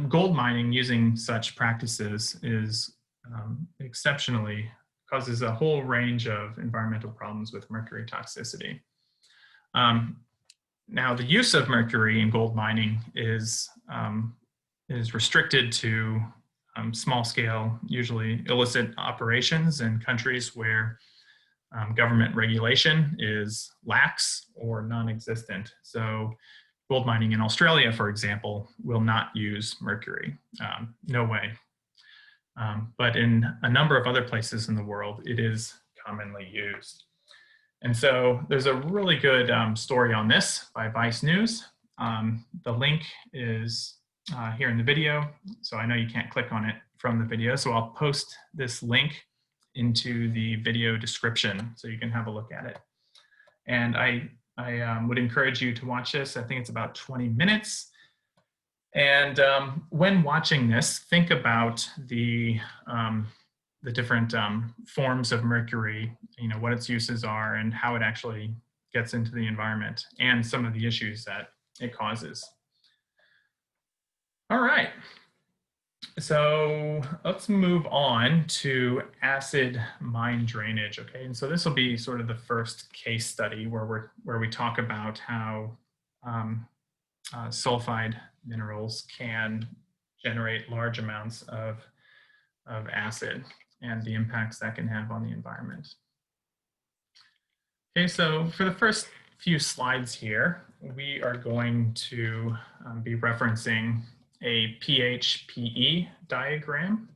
gold mining using such practices is exceptionally causes a whole range of environmental problems with mercury toxicity. Now, the use of mercury in gold mining is restricted to small-scale, usually illicit operations in countries where government regulation is lax or non-existent. So gold mining in Australia, for example, will not use mercury. No way. But in a number of other places in the world, it is commonly used. And so there's a really good story on this by Vice News. The link is here in the video, so I know you can't click on it from the video, so I'll post this link into the video description so you can have a look at it. And I I would encourage you to watch this. I think it's about 20 minutes. And when watching this, think about the different forms of mercury, what its uses are and how it actually gets into the environment and some of the issues that it causes. All right. So let's move on to acid mine drainage. Okay, and so this will be sort of the first case study where we talk about how sulfide minerals can generate large amounts of acid and the impacts that can have on the environment. Okay, so for the first few slides here, we are going to be referencing a pH-PE diagram.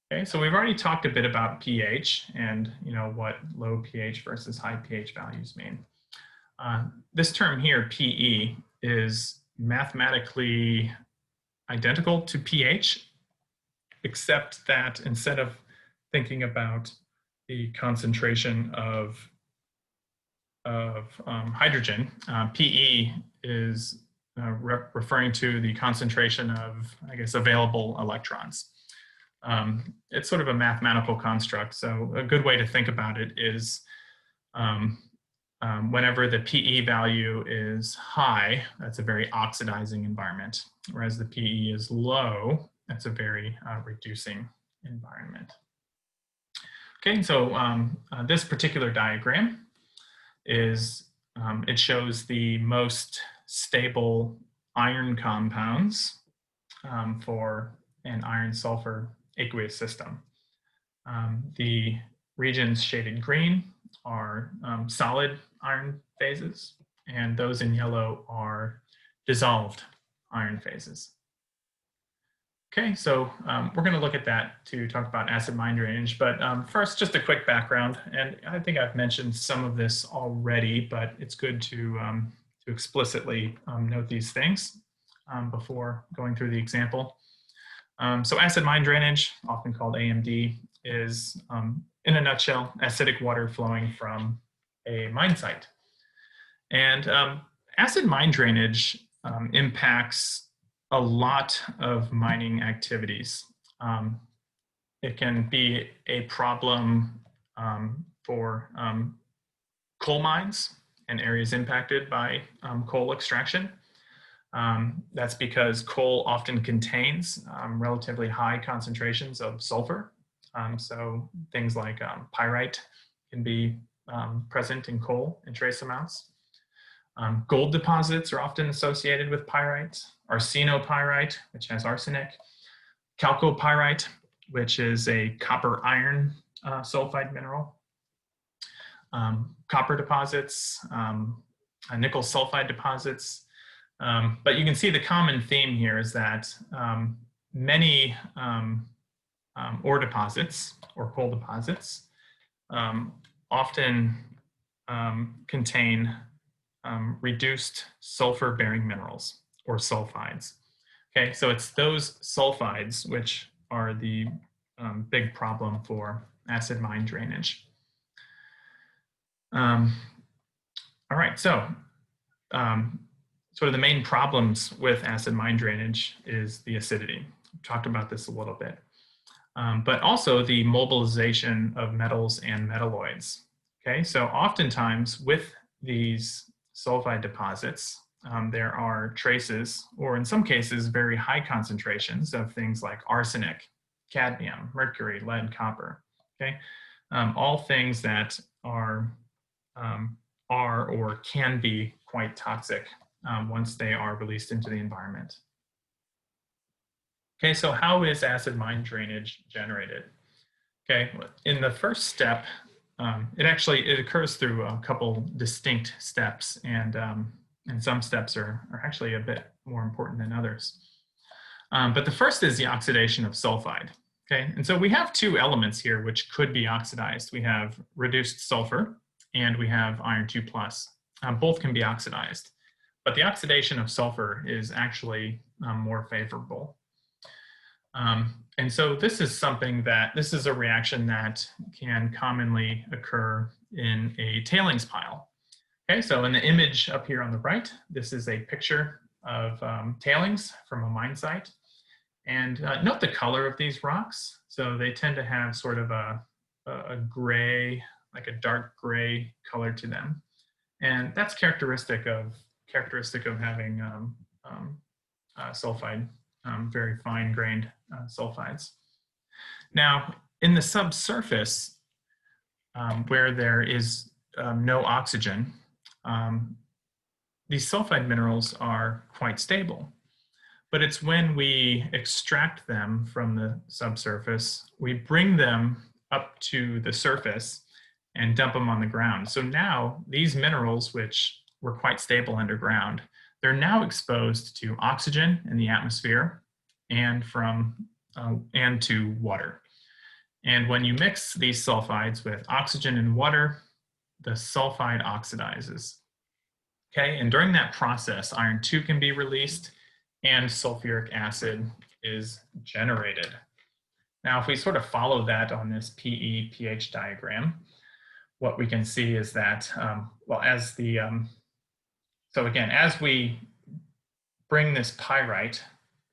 Okay, so we've already talked a bit about pH and what low pH versus high pH values mean. This term here, PE, is mathematically identical to pH, except that instead of thinking about the concentration of hydrogen, PE is referring to the concentration of, I guess, available electrons. It's sort of a mathematical construct. So a good way to think about it is whenever the PE value is high, that's a very oxidizing environment, whereas the PE is low, that's a very reducing environment. Okay, so this particular diagram is, it shows the most stable iron compounds for an iron-sulfur aqueous system. The regions shaded green are solid iron phases, and those in yellow are dissolved iron phases. Okay, so we're going to look at that to talk about acid mine drainage, but first, just a quick background, and I think I've mentioned some of this already, but it's good to explicitly note these things before going through the example. So acid mine drainage, often called AMD, is, in a nutshell, acidic water flowing from a mine site. And acid mine drainage impacts a lot of mining activities. It can be a problem for coal mines and areas impacted by coal extraction. That's because coal often contains relatively high concentrations of sulfur. So things like pyrite can be present in coal in trace amounts. Gold deposits are often associated with pyrite, arsenopyrite, which has arsenic, chalcopyrite, which is a copper iron sulfide mineral, copper deposits, nickel sulfide deposits. But you can see the common theme here is that many ore deposits or coal deposits often contain reduced sulfur-bearing minerals or sulfides. Okay, so it's those sulfides which are the big problem for acid mine drainage. All right, so sort of the main problems with acid mine drainage is the acidity. We've talked about this a little bit, but also the mobilization of metals and metalloids. Okay, so oftentimes with these sulfide deposits, there are traces, or in some cases, very high concentrations of things like arsenic, cadmium, mercury, lead, copper. Okay, all things that are or can be quite toxic once they are released into the environment. Okay, so how is acid mine drainage generated? Okay, in the first step, it occurs through a couple distinct steps, and some steps are actually a bit more important than others. But the first is the oxidation of sulfide. Okay, and so we have two elements here which could be oxidized. We have reduced sulfur and we have iron 2+. Both can be oxidized, but the oxidation of sulfur is actually more favorable. And so this is a reaction that can commonly occur in a tailings pile. Okay, so in the image up here on the right, this is a picture of tailings from a mine site. And note the color of these rocks. So they tend to have sort of a gray, like a dark gray color to them. And that's characteristic of having sulfide, very fine grained sulfides. Now, in the subsurface, where there is no oxygen, these sulfide minerals are quite stable. But it's when we extract them from the subsurface, we bring them up to the surface and dump them on the ground. So now these minerals, which were quite stable underground, they're now exposed to oxygen in the atmosphere and to water. And when you mix these sulfides with oxygen and water, the sulfide oxidizes. Okay, and during that process, iron 2 can be released and sulfuric acid is generated. Now, if we sort of follow that on this PE-pH diagram, what we can see is that, so again, as we bring this pyrite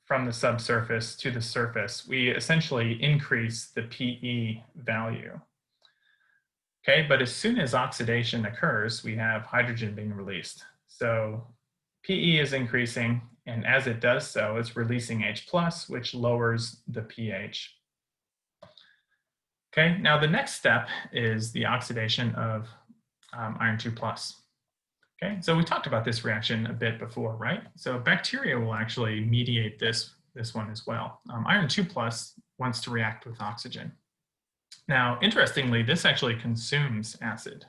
from the subsurface to the surface, we essentially increase the PE value. Okay, but as soon as oxidation occurs, we have hydrogen being released. So PE is increasing, and as it does so, it's releasing H+, which lowers the pH. Okay, now the next step is the oxidation of iron 2+. Okay, so we talked about this reaction a bit before, right? So bacteria will actually mediate this one as well. Iron 2+ wants to react with oxygen. Now, interestingly, this actually consumes acid,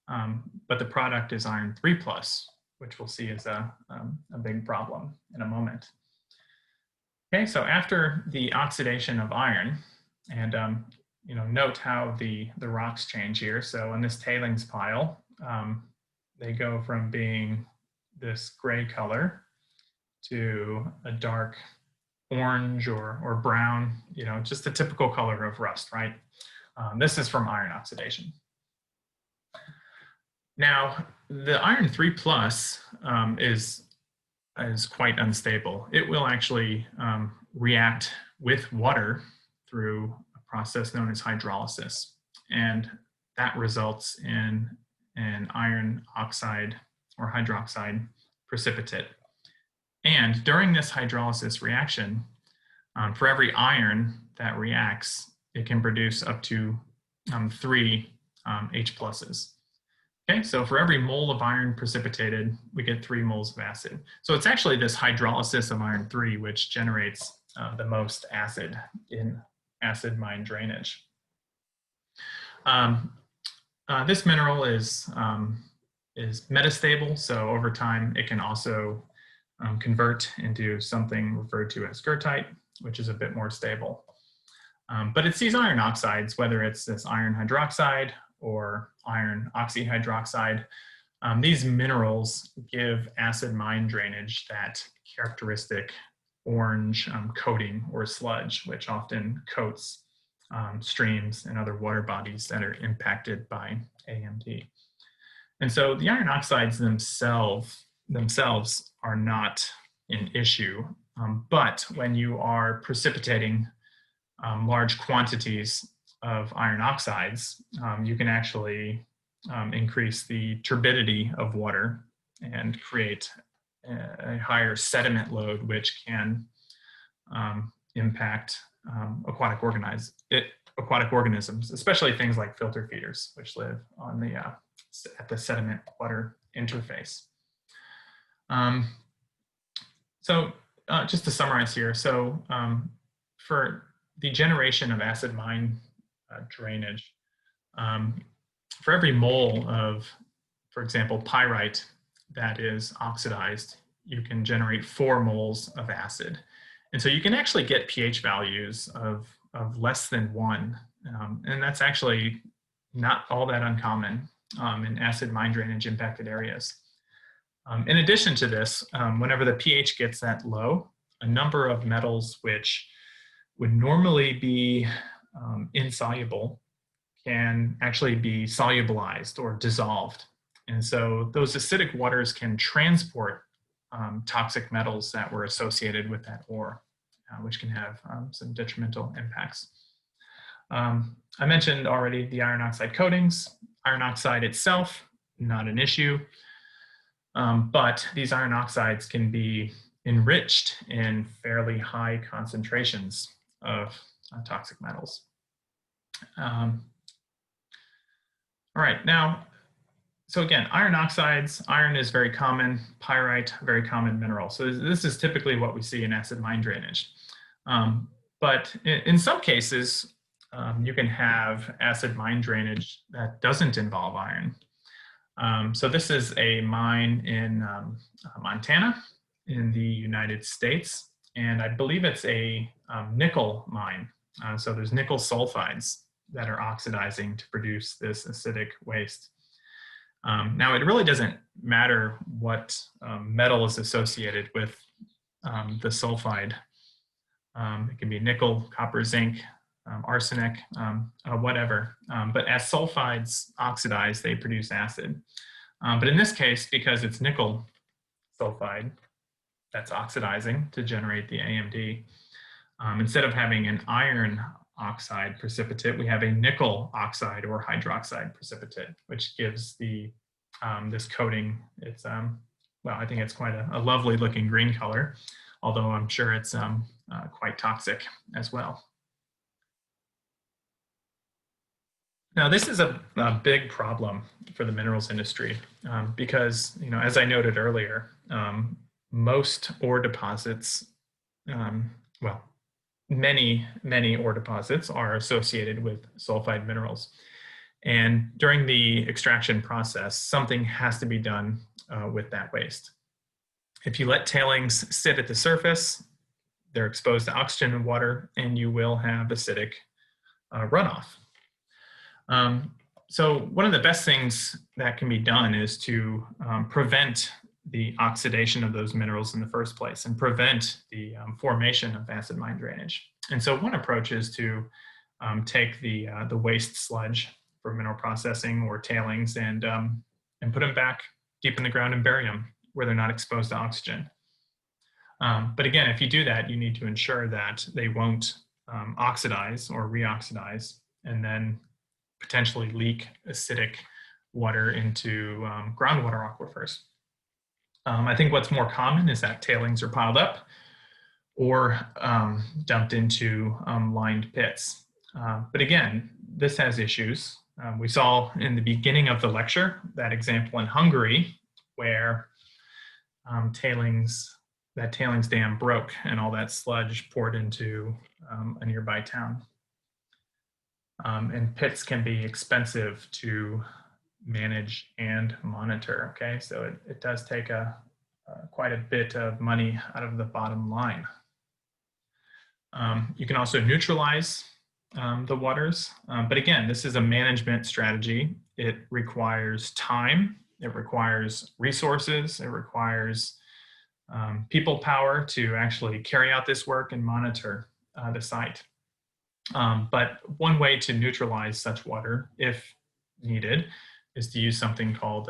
but the product is iron 3+, which we'll see is a big problem in a moment. Okay, so after the oxidation of iron, and note how the rocks change here. So in this tailings pile, they go from being this gray color to a dark orange or brown, just a typical color of rust, right? This is from iron oxidation. Now, the iron 3+ is quite unstable. It will actually react with water through a process known as hydrolysis, and that results in an iron oxide or hydroxide precipitate. And during this hydrolysis reaction, for every iron that reacts, it can produce up to 3 H+. Okay, so for every mole of iron precipitated, we get 3 moles of acid. So it's actually this hydrolysis of iron 3 which generates the most acid in acid mine drainage. This mineral is metastable, so over time it can also convert into something referred to as goethite, which is a bit more stable. But it's these iron oxides, whether it's this iron hydroxide or iron oxyhydroxide, these minerals give acid mine drainage that characteristic orange coating or sludge, which often coats streams and other water bodies that are impacted by AMD. And so the iron oxides themselves are not an issue, but when you are precipitating large quantities of iron oxides, you can actually increase the turbidity of water and create a higher sediment load, which can impact aquatic organisms, especially things like filter feeders, which live on the at the sediment water interface. Just to summarize here, so for the generation of acid mine drainage, for every mole of, for example, pyrite that is oxidized, you can generate 4 moles of acid. And so you can actually get pH values of less than 1. And that's actually not all that uncommon in acid mine drainage impacted areas. In addition to this, whenever the pH gets that low, a number of metals which would normally be insoluble can actually be solubilized or dissolved. And so those acidic waters can transport toxic metals that were associated with that ore, which can have some detrimental impacts. I mentioned already the iron oxide coatings. Iron oxide itself, not an issue, but these iron oxides can be enriched in fairly high concentrations of toxic metals. All right, now, so again, iron oxides, iron is very common, pyrite, very common mineral. So this is typically what we see in acid mine drainage. But in some cases, you can have acid mine drainage that doesn't involve iron. So this is a mine in Montana in the United States, and I believe it's a nickel mine. So there's nickel sulfides that are oxidizing to produce this acidic waste. Now, it really doesn't matter what metal is associated with the sulfide. It can be nickel, copper, zinc, arsenic, whatever. But as sulfides oxidize, they produce acid. But in this case, because it's nickel sulfide that's oxidizing to generate the AMD, instead of having an iron oxide precipitate, we have a nickel oxide or hydroxide precipitate, which gives the this coating. It's well, I think it's quite a lovely looking green color, although I'm sure it's quite toxic as well. Now, this is a big problem for the minerals industry because, you know, as I noted earlier, most ore deposits, well, many ore deposits are associated with sulfide minerals. And during the extraction process, something has to be done with that waste. If you let tailings sit at the surface, they're exposed to oxygen and water, and you will have acidic runoff. So one of the best things that can be done is to prevent the oxidation of those minerals in the first place and prevent the formation of acid mine drainage. And so one approach is to take the waste sludge for mineral processing or tailings and put them back deep in the ground and bury them where they're not exposed to oxygen. But again, if you do that, you need to ensure that they won't oxidize or reoxidize and then potentially leak acidic water into groundwater aquifers. I think what's more common is that tailings are piled up or dumped into lined pits. But again, this has issues. We saw in the beginning of the lecture that example in Hungary where that tailings dam broke and all that sludge poured into a nearby town. And pits can be expensive to manage and monitor, okay? So it does take quite a bit of money out of the bottom line. You can also neutralize the waters, but again, this is a management strategy. It requires time, it requires resources, it requires people power to actually carry out this work and monitor the site. But one way to neutralize such water, if needed, is to use something called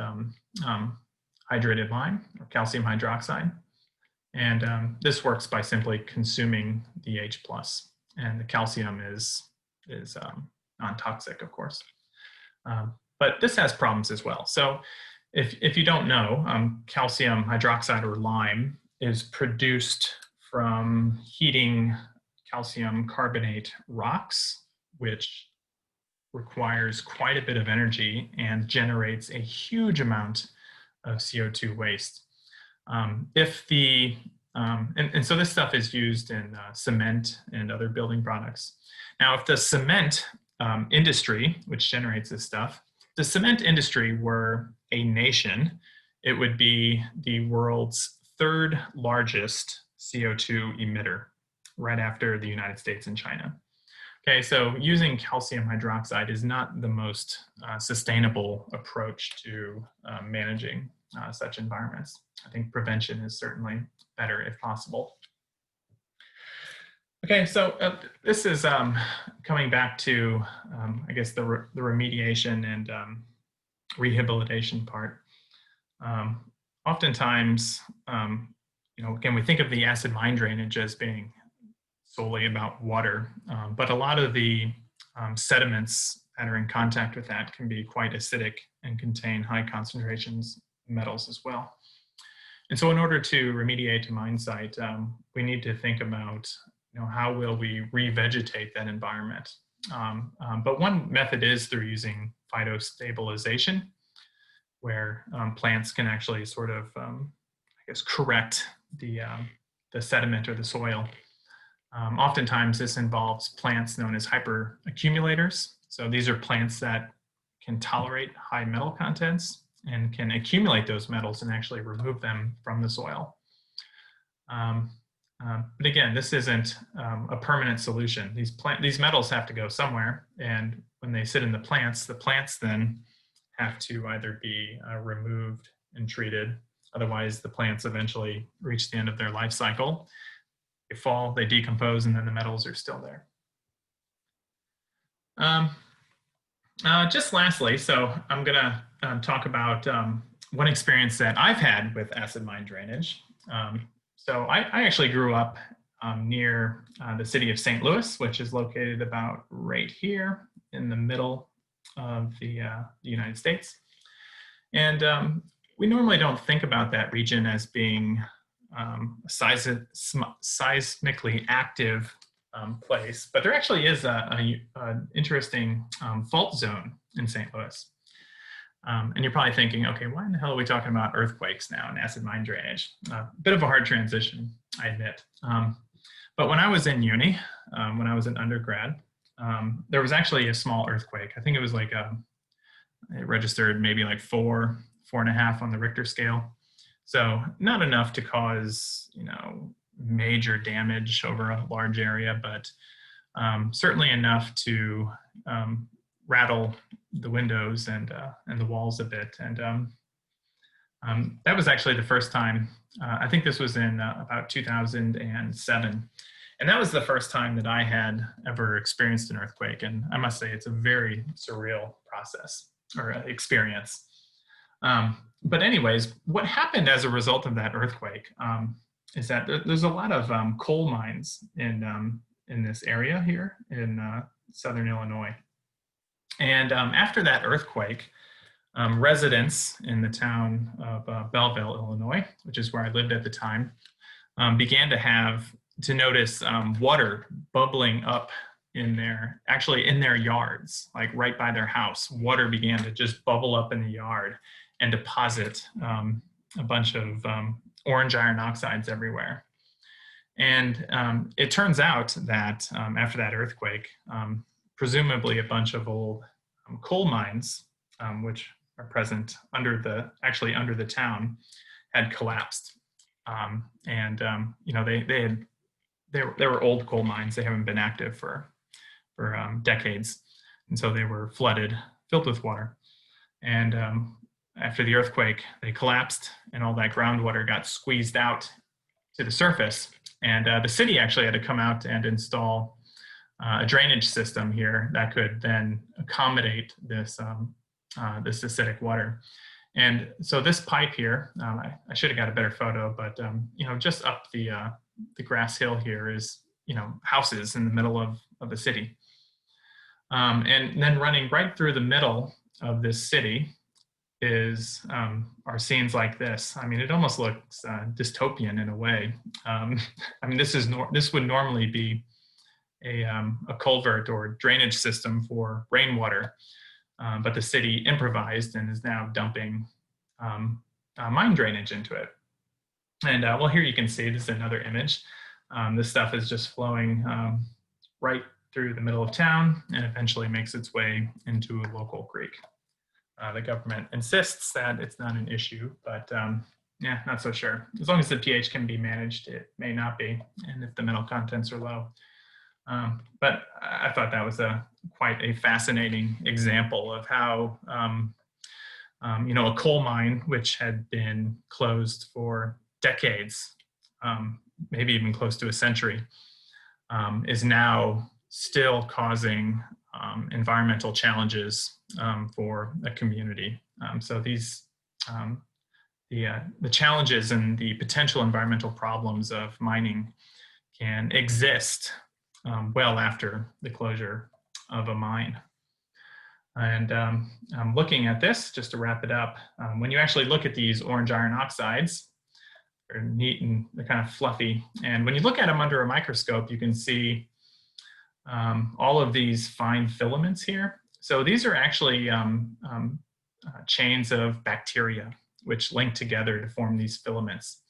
hydrated lime or calcium hydroxide. And this works by simply consuming the H+. And the calcium is non-toxic, of course. But this has problems as well. So if you don't know, calcium hydroxide or lime is produced from heating calcium carbonate rocks, which requires quite a bit of energy and generates a huge amount of CO2 waste. And so this stuff is used in cement and other building products. Now, if the cement industry, which generates this stuff, the cement industry were a nation, it would be the world's third largest CO2 emitter, right after the United States and China. Okay, so using calcium hydroxide is not the most sustainable approach to managing such environments. I think prevention is certainly better if possible. Okay, so this is coming back to, I guess, the remediation and rehabilitation part. Oftentimes, again, we think of the acid mine drainage as being solely about water, but a lot of the sediments that are in contact with that can be quite acidic and contain high concentrations of metals as well. And so in order to remediate a mine site, we need to think about how will we revegetate that environment. But one method is through using phytostabilization, where plants can actually sort of, correct the sediment or the soil. Oftentimes this involves plants known as hyperaccumulators. So these are plants that can tolerate high metal contents and can accumulate those metals and actually remove them from the soil. But again, this isn't a permanent solution. These metals have to go somewhere, and when they sit in the plants then have to either be removed and treated. Otherwise, the plants eventually reach the end of their life cycle. They fall, they decompose, and then the metals are still there. Just lastly, so I'm going to talk about one experience that I've had with acid mine drainage. So I actually grew up near the city of St. Louis, which is located about right here in the middle of the United States. And we normally don't think about that region as being a seismically active place, but there actually is an interesting fault zone in St. Louis. And you're probably thinking, okay, why in the hell are we talking about earthquakes now and acid mine drainage? A bit of a hard transition, I admit. But when I was in uni, when I was an undergrad, there was actually a small earthquake. I think it was like it registered maybe like 4.5 on the Richter scale. So not enough to cause, major damage over a large area, but certainly enough to rattle the windows and the walls a bit. And that was actually the first time, I think this was in about 2007. And that was the first time that I had ever experienced an earthquake. And I must say it's a very surreal process or experience. But anyways, what happened as a result of that earthquake is that there's a lot of coal mines in this area here in southern Illinois. And after that earthquake, residents in the town of Belleville, Illinois, which is where I lived at the time, began to notice water bubbling up in their yards, like right by their house. Water began to just bubble up in the yard and deposit a bunch of orange iron oxides everywhere. And it turns out that after that earthquake, presumably a bunch of old coal mines, which are present under the town, had collapsed. They were old coal mines. They haven't been active for decades. And so they were flooded, filled with water. And after the earthquake, they collapsed and all that groundwater got squeezed out to the surface. And the city actually had to come out and install a drainage system here that could then accommodate this acidic water. And so this pipe here, I should have got a better photo, but just up the grass hill here is houses in the middle of the city. And then running right through the middle of this city are scenes like this. I mean, it almost looks dystopian in a way. This would normally be a culvert or drainage system for rainwater, but the city improvised and is now dumping mine drainage into it. And well, here you can see, this is another image. This stuff is just flowing right through the middle of town and eventually makes its way into a local creek. The government insists that it's not an issue, but yeah, not so sure. As long as the pH can be managed, it may not be, and if the metal contents are low. But I thought that was quite a fascinating example of how a coal mine, which had been closed for decades, maybe even close to a century, is now still causing environmental challenges for a community. So these the challenges and the potential environmental problems of mining can exist well after the closure of a mine. And I'm looking at this, just to wrap it up, when you actually look at these orange iron oxides, they're neat and they're kind of fluffy. And when you look at them under a microscope, you can see all of these fine filaments here. So these are actually chains of bacteria which link together to form these filaments.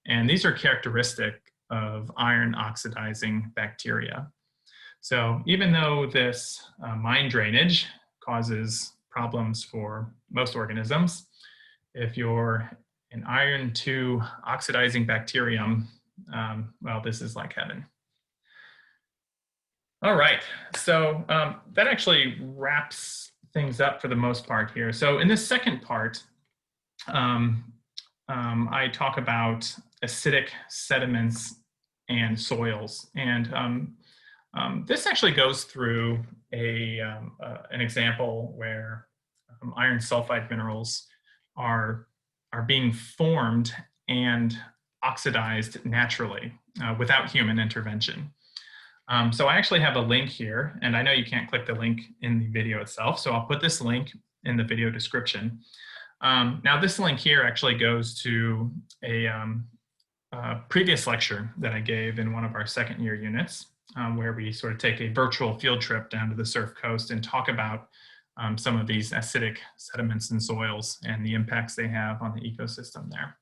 And these are characteristic of iron oxidizing bacteria. So even though this mine drainage causes problems for most organisms, if you're an iron 2 oxidizing bacterium, well, this is like heaven. All right, so that actually wraps things up for the most part here. So in this second part, I talk about acidic sediments and soils. And this actually goes through an example where iron sulfide minerals are being formed and oxidized naturally without human intervention. So I actually have a link here, and I know you can't click the link in the video itself, so I'll put this link in the video description. Now this link here actually goes to a previous lecture that I gave in one of our second year units, where we sort of take a virtual field trip down to the Surf Coast and talk about some of these acidic sediments and soils and the impacts they have on the ecosystem there.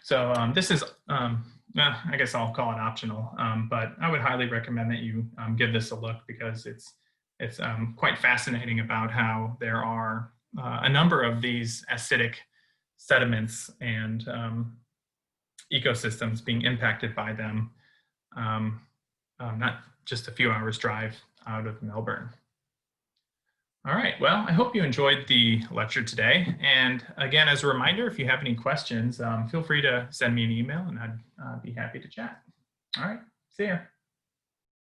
So this is, I guess I'll call it optional, but I would highly recommend that you give this a look, because it's quite fascinating about how there are a number of these acidic sediments and ecosystems being impacted by them, not just a few hours drive out of Melbourne. All right, well, I hope you enjoyed the lecture today. And again, as a reminder, if you have any questions, feel free to send me an email and I'd be happy to chat. All right, see ya.